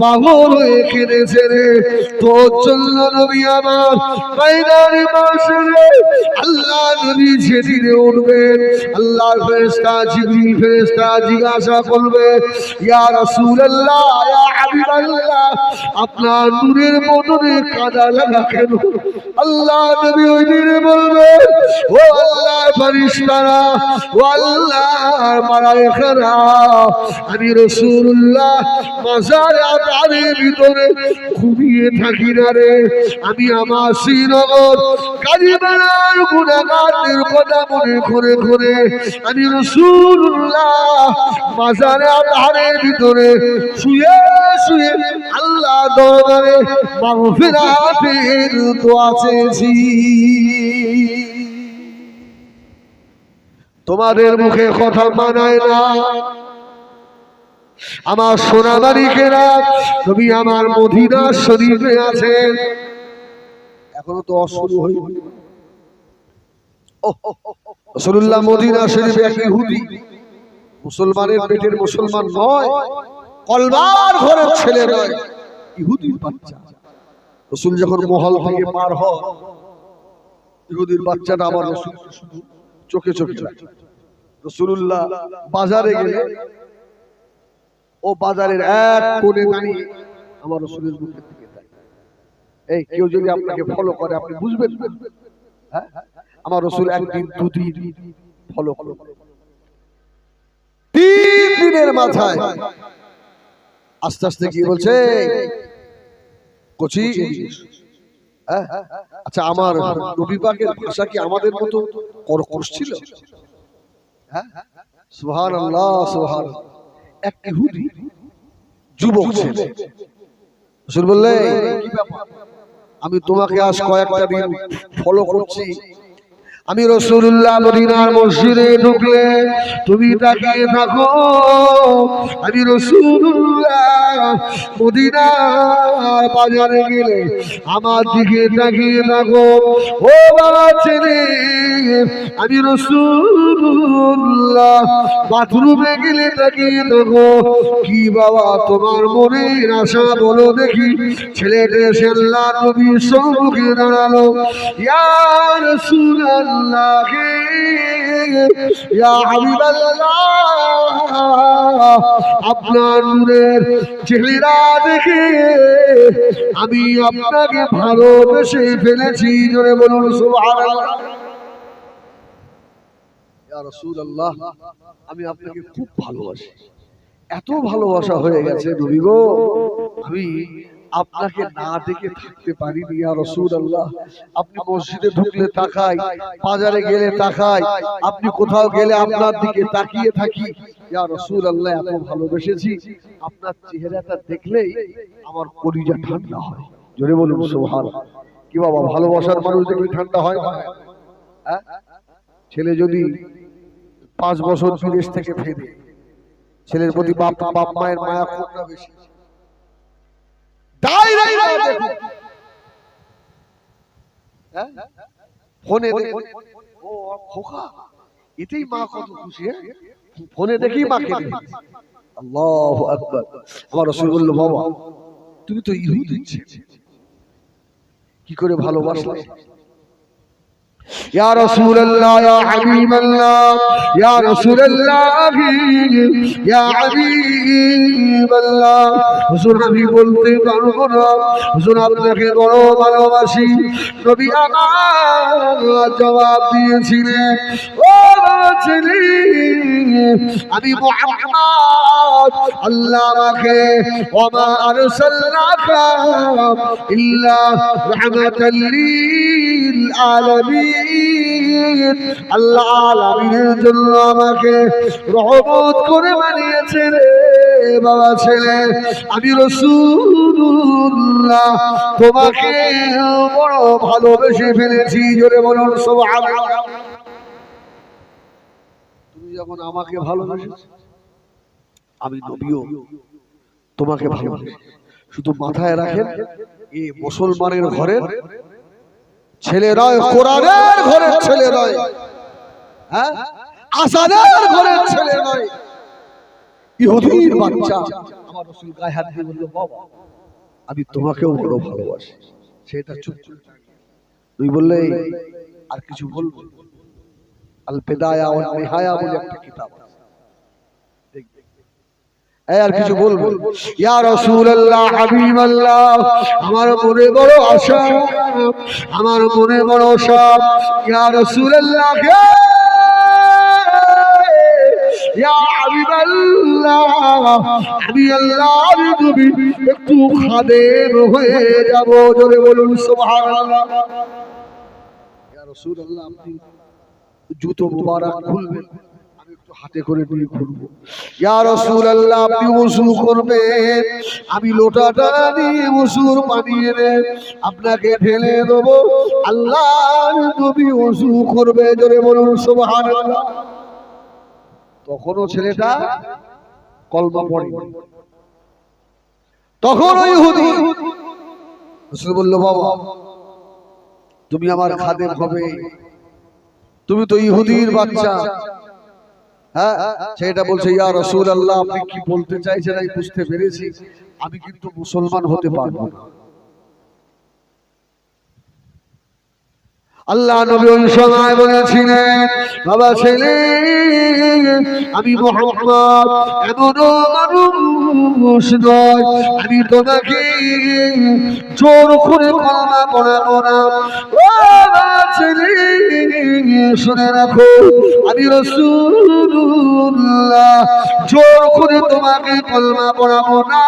পাগল হয়ে কেঁদেছে রে। তোর জন্য নবী আমার ময়দানে মাশরে আল্লাহ নবী যেদিনে উঠবেন, আল্লাহর ফেরেশতা জিবরিল ফেরেশতা জিজ্ঞাসা করবে, ইয়া রাসূলুল্লাহ, ইয়া হাবিবাল্লাহ, আপনার নূরের বদনে কাদা লাগা কেন? আল্লাহ নবী ওই দিনে বলবে, ও আল্লাহর ফেরেশতারা, ও আল্লাহর মালায়েকারা, আমি রাসূলুল্লাহ মাজারে আতারের ভিতরে ঘুমিয়ে থাকি না রে। আমি আমার শ্রীনগর কালীবাড়ার গুনাহগারদের কথা মনে করে করে আমি রাসূলুল্লাহ মাজারে আতারের ভিতরে শুয়ে শুয়ে আল্লাহ দরবারে মাগফিরাতের দোয়া চেয়েছি। তোমাদের মুখে কথা মানায় না। আমার সোনামানিকেরা, তুমি আমার মদিনা শরীফে আছেন, এখনো তো অশুরু হয়নি। রাসূলুল্লাহ মদিনা শরীফে এক ইহুদি, মুসলমানের পেটের মুসলমান নয়, কলবার ঘরের ছেলে নয়, ইহুদির বাচ্চা। রাসূল যখন মহল থেকে পার হয়, ইহুদির বাচ্চাটা আমার রাসূল শুধু চোখে চোখে রাখে। রাসূলুল্লাহ বাজারে গেলে ও বাজারের এক কোণে দাঁড়িয়ে আমার রাসূলের মুখের দিকে তাকায়। এই কেউ যদি আপনাকে ফলো করে আপনি বুঝবেন, হ্যাঁ, আমার রাসূল একদিন দুদিন ফলো করে, 3 দিনের মাথায় আস্তে আস্তে কি বলছে, কোচি, হ্যাঁ, আচ্ছা আমার নবী পাকের ভাষা কি আমাদের মতো কর্কশ ছিল? হ্যাঁ, সুবহানাল্লাহ, সুবহানাল্লাহ। এক ইহুদি যুবক ছেলে, রাসূল বললেন, কি ব্যাপার? আমি তোমাকে আজ কয়েকটা দিন ফলো করছি, আমি রাসূলুল্লাহ মদিনার মসজিদে ঢুকলে তুমি তাকিয়ে থাকো, আমি রাসূলুল্লাহ মদিনার বাজারে গেলে আমার দিকে তাকিয়ে থাকো। ও বাবা ছেলে, আমি রাসূলুল্লাহ বাথরুমে গেলে তাকিয়ে থাকো। কি বাবা তোমার মনের আশা বলো দেখি। ছেলেটা এসে আল্লাহর নবীর সম্মুখে দাঁড়ালো। ইয়া রাসূলুল্লাহ, ইয়া হাবিবাল্লাহ, আপনার নূরের চেহারা দেখে আমি আপনাকে ভালোবেসে ফেলেছি। জোরে বলুন সুবহানাল্লাহ। ইয়া রাসূলুল্লাহ, আমি আপনাকে খুব ভালোবাসি। এত ভালোবাসা হয়ে গেছে নবী গো, আমি আপনাকে না দেখে থাকতে পারিনি। ইয়া রাসূলুল্লাহ, আপনি মসজিদে ঢুকলে তাকাই, বাজারে গেলে তাকাই, আপনি কোথাও গেলে আপনার দিকে তাকিয়ে থাকি। ইয়া রাসূলুল্লাহ, এত ভালোবেসেছি, আপনার চেহারাটা দেখলেই আমার কলিজা ঠান্ডা হয়। জোরে বলুন সুবহানাল্লাহ। কি বাবা, ভালোবাসার মানুষ দেখলে ঠান্ডা হয় না? হ্যাঁ, ছেলে যদি 5 বছর বিদেশ থেকে ফেরে, ছেলের প্রতি বাপ মায়ের মায়া খুবটা বেশি। ফোনে ও খোকা, এতেই মা কত খুশি। ফোনে দেখি মাকে দেখি। আল্লাহু আকবার। আমার রাসূল বলল, বাবা তুমি তো ইহুদি, কি করে ভালোবাসলে? ইয়া রাসূলুল্লাহ, ইয়া হাবিবাল্লাহ, ইয়া রাসূলুল্লাহ, ইয়া হাবিবাল্লাহ। হুজুর আমি বলতে পারবো না, হুজুর আপনাকে বড় ভালোবাসি। নবী আমার জবাব দিয়েছিলেন, ও ছেলে, আমি মুহাম্মদ, আল্লাহ আমাকে ওয়া মা আরসালনাকা ইল্লা রাহমাতাল লিল আলামিন, আল্লাহ আলামিনের জন্য আমাকে রহমত করে বানিয়েছে রে বাবা ছেলে। আমি রাসূলুল্লাহ তোমাকে বড় ভালোবেসে ফেলেছি। জোরে বলুন সুবহানাল্লাহ। তুমি যখন আমাকে ভালোবেসেছো, আমি নবীও তোমাকে ভালোবাসি। শুধু মাথায় রাখেন, এই মুসলমানের ঘরের ছেলে নয়, কোরআনের ঘরের ছেলে নয়, হ্যাঁ, আসাদের ঘরের ছেলে নয়, ইহুদির বাচ্চা। আমার রাসূল গায়ে হাত দিয়ে বলল, বাবা আমি তোমাকেও বড় ভালোবাসি। সেটা চুপ চুপ। তুই বললে আর কিছু বলবো? আল বিদায়া ওয়ান নিহায়া বলে একটা কিতাব আছে, আর কিছু বলবো? ইয়া রাসূলুল্লাহ, হাবিবাল্লাহ, আমার মনে বড় আশা, আমার মনে বড় আশা। ইয়া রাসূলুল্লাহ, ইয়া হাবিবাল্লাহ, আমি আল্লাহর নবী একটু খাদেম হয়ে যাব। জোরে বলুন সুবহানাল্লাহ। ইয়া রাসূলুল্লাহ, আপনি জুতো মুবারক খুলবেন, আমি একটু হাতে করে নিয়ে খুলবো। ইয়া রাসূলুল্লাহ, আপনি ওযু করবেন, আমি লোটাটা নিয়ে ওযুর পানি এনে আপনাকে ঢেলে দেব। আল্লাহর নবী ওযু করবে। জোরে বলুন সুবহানাল্লাহ। তখনও ছেলেটা কলমা পড়ে, তখন ওই ইহুদি। রাসূল বলল, বাবা তুমি আমার খাদেম হবে, তুমি তো ইহুদির বাচ্চা। হ্যাঁ, সেটা বলছে, ইয়া রাসূলুল্লাহ, আপনি কি বলতে চাইছেন আমি বুঝতে পেরেছি, আমি কিন্তু মুসলমান হতে পারবো না। আল্লাহ নবী ওই সময় বলেছিলেন, বাবা ছেলে, আমি মুহাম্মদ এমনও মানুষ নয়, আমি তোমাকে জোর করে কলমা পড়াবো না। ও বাবা ছেলে, শুনে রাখো, আমি রাসূলুল্লাহ জোর করে তোমাকে কলমা পড়াবো না।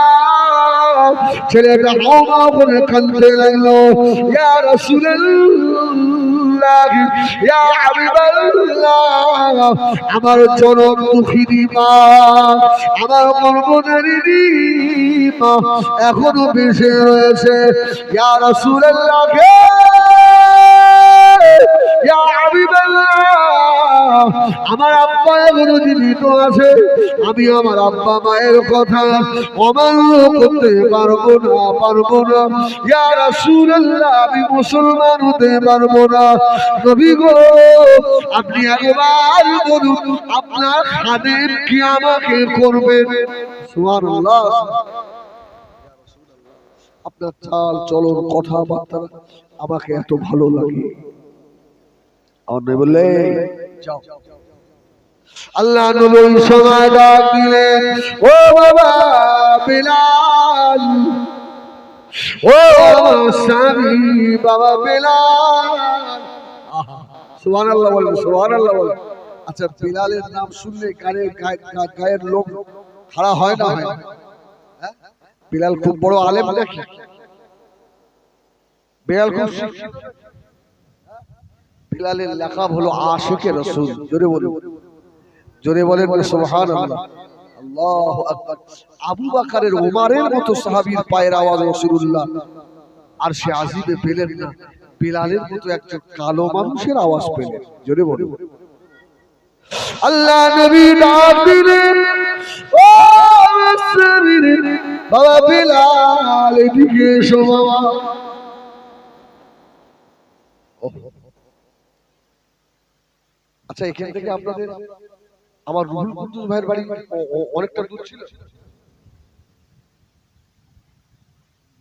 ছেলেটা হাওয়া করে কাঁদতে লাগলো, ইয়া রাসূলুল্লাহ, ইয়া হাবিবাল্লাহ, আমার জনম দুঃখিনী মা, আমার মর্মনারী মা এখনো বেঁচে রয়েছে। ইয়া রাসূলুল্লাহ, ইয়া হাবিবাল্লাহ, আমার আব্বা এখনো জীবিত আছে, আমি আমার আব্বা মায়ের কথা অমান্য করতে পারবো না। ইয়া রাসূলুল্লাহ, আমি মুসলমান হতে পারবো না। নবী গো, আপনি একবার বলুন আপনার খাদেম কি আমাকে করবেন? সুবহানাল্লাহ। আপনার চাল চলন কথাবার্তা আমাকে এত ভালো লাগে। আর নবী বললে যাও। আল্লাহ নবী সময় ডাক দিলেন, ও বাবা বিলাল, ও স্বামী বাবা বিলাল। সুবহানাল্লাহ বলেন, সুবহানাল্লাহ বলেন। আচ্ছা, বিলালের নাম শুনলে গায়ের লোক খাড়া হয় না? হয়। বিলাল খুব বড় আলেম নাকি? বিলাল খুব শিক্ষিত? বিলালের লাকাব হলো আশিকে রাসূল। জোরে বলেন সুবহানাল্লাহ, আল্লাহু আকবার। আবু বকরের ওমরের মতো সাহাবীর পায়ের আওয়াজ রাসূলুল্লাহ আর সে আজিবে পেলেন না, বিলালের মতো একটা কালো মানুষের আওয়াজ পেলেন। জোরে বলেন। আল্লাহ নবী ডাক দিলেন, ও সাবির বাবা বিলাল, এদিকে এসো বাবা। আচ্ছা, এখান থেকে আপনাদের আমার রুহুল কুদ্দুস ভাইয়ের বাড়ি অনেকটা দূর ছিল,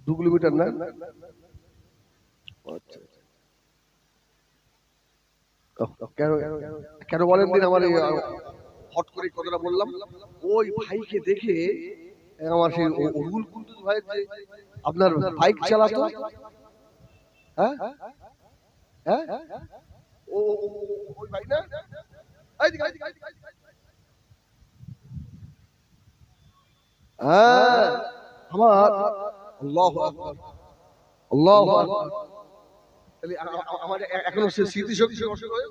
2 কিলোমিটার না? কেন বলেন দিন, আমার হট করে কথাটা বললাম। ওই ভাইকে দেখে আমার সেই রুহুল কুদ্দুস ভাইয়ের যে আপনার বাইক চালাতো, হ্যাঁ হ্যাঁ, ও ওই ভাই না, হ্যাঁ আমার আল্লাহু আকবার, আল্লাহু আকবার। তাহলে আমার এখনো সে স্মৃতিশক্তি অসুখ হয়ে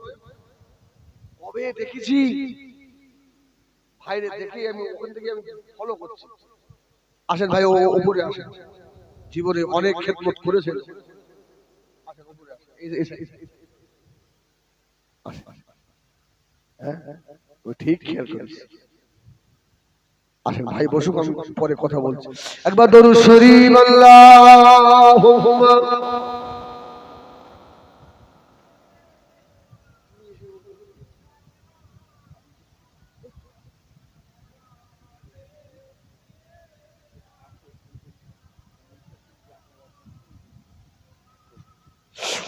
কবে দেখেছি ভাইরে, দেখে আমি ওখান থেকে আমি ফলো করছি। আসেন ভাই, ও উপরে আসেন, জীবনে অনেক খেদমত করেছেন। আসেন উপরে আসেন, ঠিক খেয়াল করেছি। আসেন ভাই বসুক, আমি পরে কথা বলছি। একবার দরুদ শরীফ আল্লাহুম্মা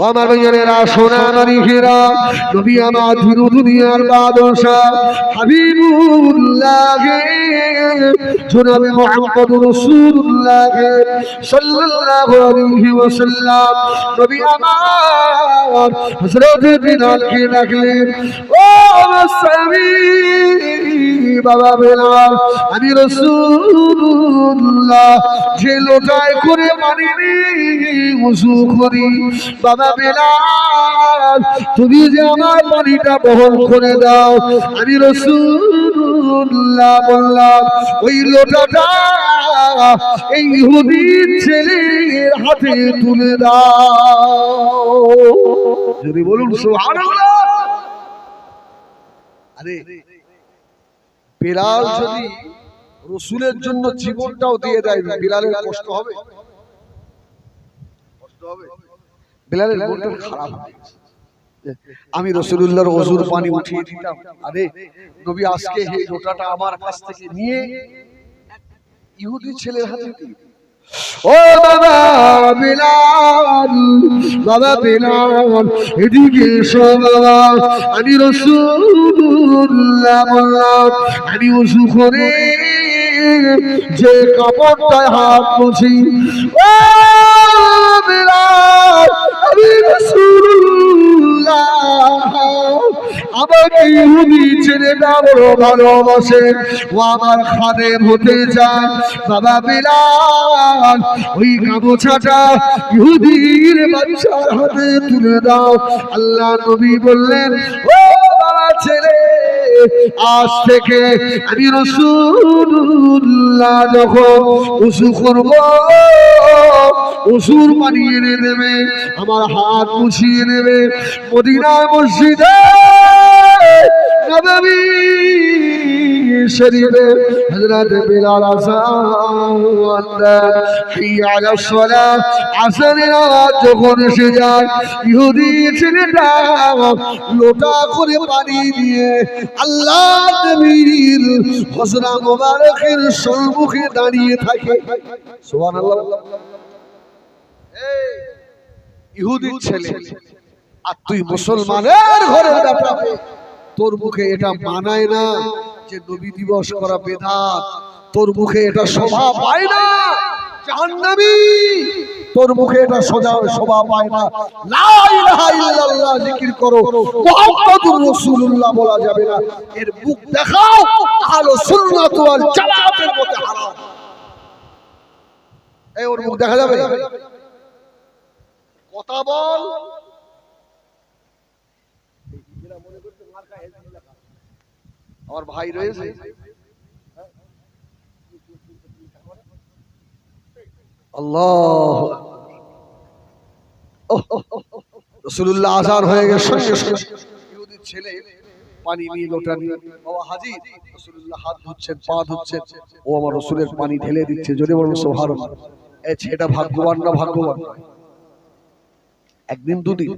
আমার ভাইয়েরা, সোনা নারীরা, নবী আমার ধীর দুনিয়ার বাদশা হাবিবুল্লাহ জনাবে মুহাম্মদ রাসূলুল্লাহ সাল্লাল্লাহু আলাইহি ওয়াসাল্লাম, নবী আমার হযরত বিলালকে ডাকলেন, ও স্বামী বাবা বিলাল, আমি রাসূলুল্লাহ যে লোটায় করে পানি ওযু করি, বাবা বিলাল তুমি যে আমার পানিটা বহন করে দাও। আমি রাসূলুল্লাহ বললাম, ওই লোটাটা এই ইহুদির ছেলের হাতে তুলে দাও। যদি বলুন সুবহানাল্লাহ। আরে বিলাল যদি রাসূলের জন্য জীবনটাও দিয়ে দেয়, বিলালের কষ্ট হবে? কষ্ট হবে? বিলালের মনটা খারাপ হয়ে গেছে। আমি রাসূলুল্লাহর ওযুর পানি উঠিয়ে দিতাম, আরে নবী আজকে এই লোটাটা আমার কাছ থেকে নিয়ে ইহুদি ছেলের হাতে দিই। ও বাবা বিলাল, বাবা বিলাল এদিকে এসো বাবা। আমি রাসূলুল্লাহ বললাম, আমি ওযু করে যে কাপড়টায় হাত মুছি, ও বিলাল আমি রাসূলুল্লাহ, আমাকে ইহুদি ছেলেটা বড় ভালোবাসে, ও আমার খাদেম হতে চায়। বাবা বিলাল ওই গামছাটা ইহুদির বাদশার হাতে তুলে দাও। আল্লাহ নবী বললেন, ও বাবা ছেলে, আজ থেকে আমি রাসূলুল্লাহ যখন উযু করব উযুর পানি এনে দেবে, আমার হাত মুছিয়ে নেবে, মদিনার মসজিদে নববী শরীফে হযরত বিলাল আযান হিয়া আলাস সালাত আসরের আওয়াজ যখন এসে যায়, ইহুদি ছেলেটা লোটা করে পানি দিয়ে আল্লাহ নবীর হযরা মোবারকের সম্মুখে দাঁড়িয়ে থাকে। সুবহানাল্লাহ। এই ইহুদির ছেলে আর তুই মুসলমানের ঘরের বেটা, তোর মুখে এটা মানায় না যে নবী দিবস করা বেদাত, তোর মুখে এটা শোভা পায় না জাহান্নামী, তোর মুখে এটা শোভা পায় না লা ইলাহা ইল্লাল্লাহ জিকির করো, মুহাম্মাদুর রাসূলুল্লাহ বলা যাবে না, এর মুখ দেখাও তাহলে সুন্নাত ওয়াল জামাতের মধ্যে হারাম। এই ওর মুখ দেখা যাবে, কথা বল। আমার ভাই রয়েছে, আল্লাহ রাসূলুল্লাহ আযান হয়ে গেছে, ইহুদির ছেলে পানি নিয়ে লোটা নিয়ে বাবা হাজী রাসূলুল্লাহ হাত ধুচ্ছেন, পা ধুচ্ছেন, ও আমার রাসূলের পানি ঢেলে দিচ্ছে, জোরে বলুন সুবহানাল্লাহ। এই ছেলেটা ভাগ্যবান না ভাগ্যবান? একদিন দুদিন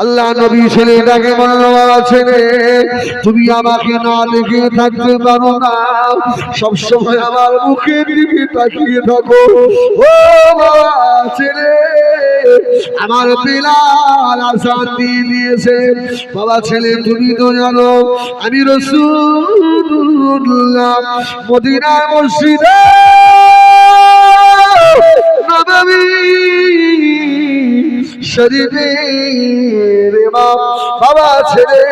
আল্লাহ নবী ছেলেটাকে বলল, ছেলে তুমি আমাকে না দেখে থাকতে পারো না, সব সময় আমার মুখের দিকে তাকিয়ে থাকো। ও বাবা ছেলে, আমার বিলাল আযান দিয়ে দিয়েছে। বাবা ছেলে তুমি তো জানো আমি রাসূলুল্লাহ মদিনার মসজিদে নববী শরীফের ইমাম। বাবা ছেলে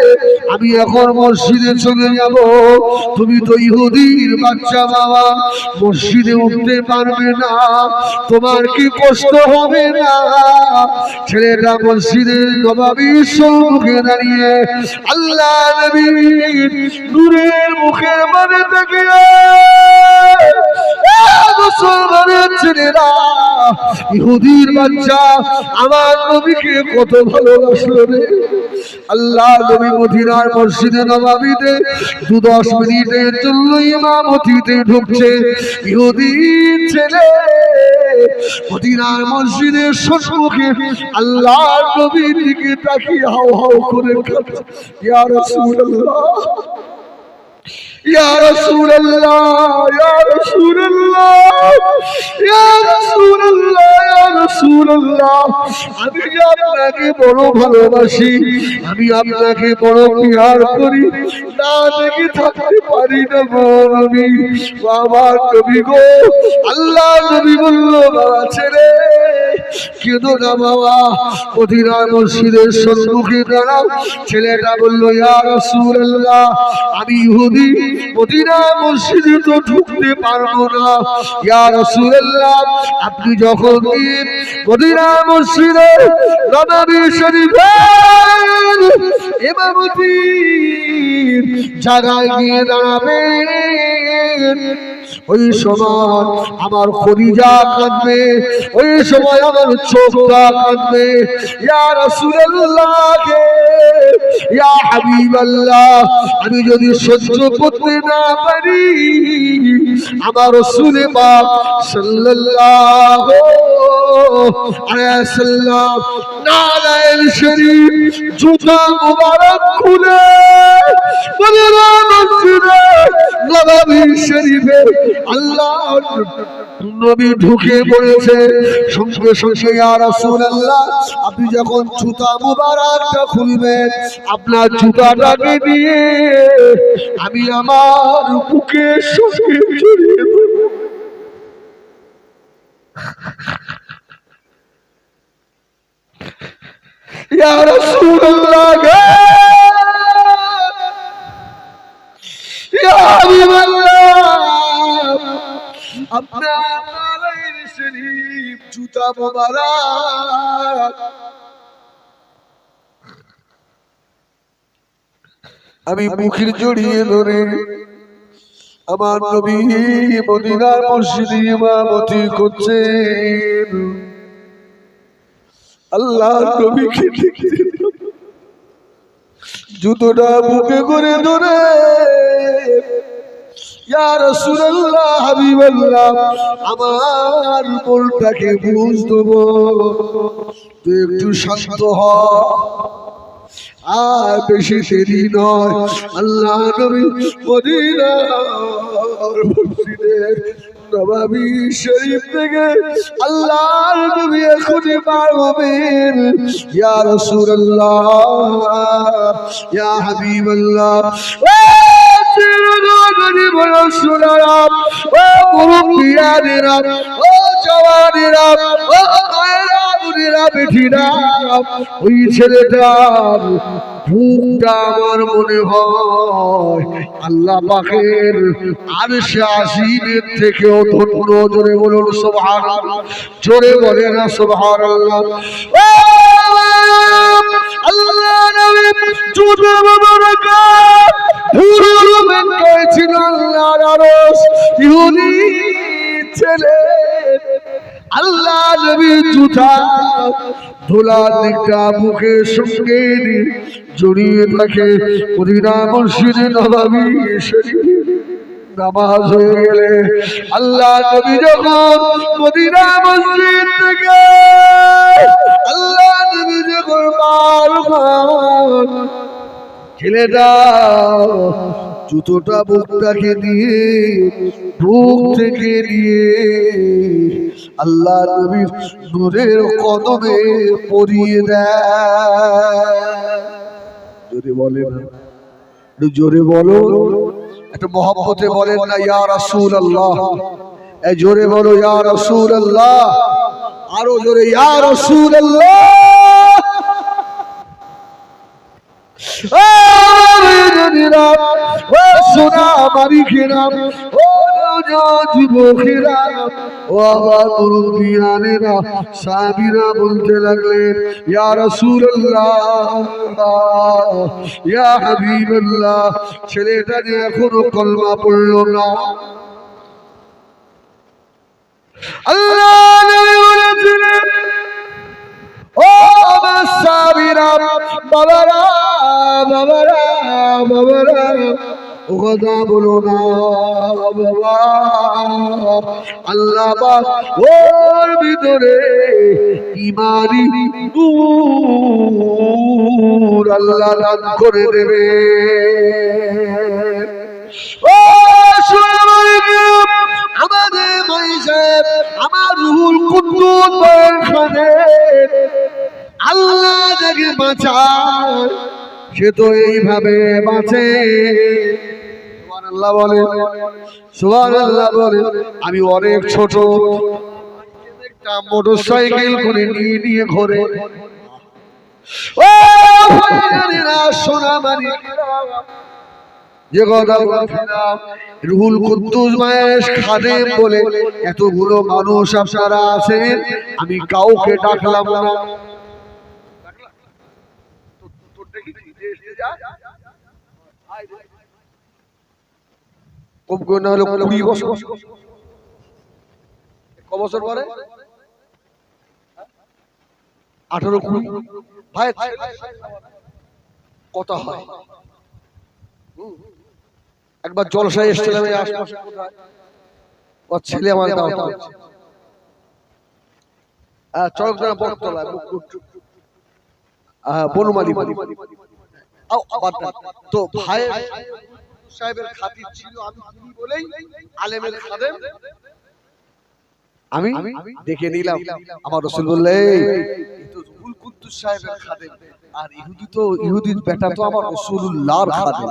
আমি এখন মসজিদে চলে যাব, তুমি তো ইহুদির বাচ্চা বাবা, মসজিদে উঠতে পারবে না, তোমার কি কষ্ট হবে না? ছেলেটা মসজিদের নববীর সম্মুখে দাঁড়িয়ে আল্লাহ নবীর নূরের মুখের মানে থেকে মুসলমানের ছেলেরা, ইহুদির বাচ্চা আমার নবীকে কত ভালোবাসলো রে। আল্লাহ নবী মদিনার মসজিদে নববীতে 10 মিনিটের জন্য ইমামতিতে ঢুকছে, ইহুদির ছেলে মদিনার মসজিদের সম্মুখে আল্লাহ নবীর দিকে তাকিয়ে হাউ হাউ করে কাঁদছে, ইয়া রাসূলুল্লাহ ইয়া রাসূলুল্লাহ ইয়া রাসূলুল্লাহ ইয়া রাসূলুল্লাহ ইয়া রাসূলুল্লাহ, আমি আপনাকে বড় ভালোবাসি, আমি আপনাকে বড় প্যার করি, না দেখে থাকতে পারি না গো নবী, বাবা নবী গো। আল্লাহ নবী বলল, বাবা ছেলে কেঁদো না বাবা, মদিনার মসজিদের সম্মুখে দাঁড়াও। ছেলেটা বলল, ইয়া রাসূলুল্লাহ আমি ইহুদি, মদিনার মসজিদে তো ঢুকতে পারবো না, ইয়া রাসূলুল্লাহ আপনি যখন মদিনার মসজিদে নববী শরীফের ইমামতির জায়গায় গিয়ে দাঁড়াবেন, ওই সময় আমার কলিজা কাঁদবে, ওই সময় আমার চোখটা কাঁদবে, ইয়া রাসূলুল্লাহ ইয়া হাবিবাল্লাহ আমি যদি সহ্য করতে না পারি, আমার রাসূল পাক সাল্লাল্লাহু আলাইহি ওয়াসাল্লাম নালাইল শরীফ জুতা মুবারক খুলে মদিনার মসজিদে নববী শরীফে আল্লাহ নবী ঢুকে পড়েছে, সঙ্গে সঙ্গে ইয়া রাসূলুল্লাহ আপনি যখন জুতা মুবারকটা খুলবেন, আপনার জুতাটাকে দিয়ে আমি আমার বুকের সঙ্গে জড়িয়ে দেব। ইয়া রাসূলুল্লাহ ইয়া হাবিবাল্লাহ আপনার নালাইল শরীফ জুতা মুবারক আমি মুখের জড়িয়ে ধরে আমার নবী মদিনার মসজিদে ইমামতি করছেন। আল্লাহর নবীকে দেখতে জুতোটা বুকে করে ধরে ইয়া রাসূলুল্লাহ হাবিবাল্লাহ আমার মনটাকে বুঝ দেবো, তুই একটু শান্ত হ, আর বেশি দেরি নয়। আল্লাহ নবী মদিনার মসজিদে নববী শরীফ থেকে আল্লাহর নবী এখনই বার হবেন। ইয়া রাসূলুল্লাহ ইয়া হাবিবাল্লাহ ওই ছেলেটার বুকটা আমার মনে হয় আল্লাহ পাকের আরশে আজিমের থেকেও ধন্য। জোরে বলুন সুবহানাল্লাহ, জোরে বলে না সুবহানাল্লাহ। আল্লাহ নবী জুতো মোবারকা হুরুমেন করেছিল আল্লাহর আরশ ইহুদি ছেলে। আল্লাহ নবী জুতা ধুলার দিকটা মুখের সঙ্গে জড়িয়ে থাকে। মদিনা মসজিদে নববী শরীফে নামাজ হয়ে গেলে আল্লাহ নবী যখন মদিনা মসজিদ থেকে আল্লাহ নবী যখন বার ছেলেটা জুতোটা বুকটাকে দিয়ে বুক থেকে দিয়ে আল্লাহ নবীর নূরের কদমে পরিয়ে দেয়। যদি বলেন একটু জোরে বলো, একটু মহব্বতে বলেন না ইয়া রাসূলুল্লাহ, এই জোরে বলো ইয়া রাসূলুল্লাহ, আরো জোরে ইয়া রাসূলুল্লাহ। সোনা মারিকেরা, ও যুবকেরা, ও আমার মুরব্বিয়ানেরা, সাহাবীরা বলতে লাগলেন ইয়া রাসূলুল্লাহ ইয়া হাবিবাল্লাহ। ছেলেটা যে এখনো কলমা পড়লো না। আল্লাহ নবী বলেছিলেন ও আমার সাহাবীরা, বাবারা বাবারা বাবারা ও কথা বলো না বাবা। আল্লাহ পাক ওর ভিতরে ঈমানি নূর আল্লাহ দান করে দেবে। ও আমাদের ভাই সাহেব, আমার রুহুল কুদ্দুস খানে আল্লাহ যাকে বাঁচায় সে তো এইভাবে বাঁচে। সুবহানাল্লাহ বলে, সুবহানাল্লাহ বলে। আমি অনেক ছোট একটা মোটরসাইকেল করে নিয়ে ঘোরে। ও ভাইরা সোনামানি, যে কথা বলছিলাম রুহুল কুদ্দুস মায়ের খাদেম বলে এতগুলো মানুষ আপনারা আছেন, আমি কাউকে ডাকলাম না। কম করে না হলে 20 বছর, ক বছর পরে 18-20 ভাই কথা হয়। একবার জলসায় এসেছিলাম এই আশপাশে, কোথায় ওর ছেলে আমার দাওয়াত দিয়েছে চরকদানা বটতলায় বনমালী তো ভাই সাহেবের খাতির ছিল আমি চিনি বলেই আলেমের খাদেম আমি দেখে নিলাম। আমার রাসূল বললেন এই তো রুহুল কুদ্দুস সাহেবের খাদেম, আর ইহুদি তো ইহুদির বেটা তো আমার রাসূলুল্লাহর খাদেম।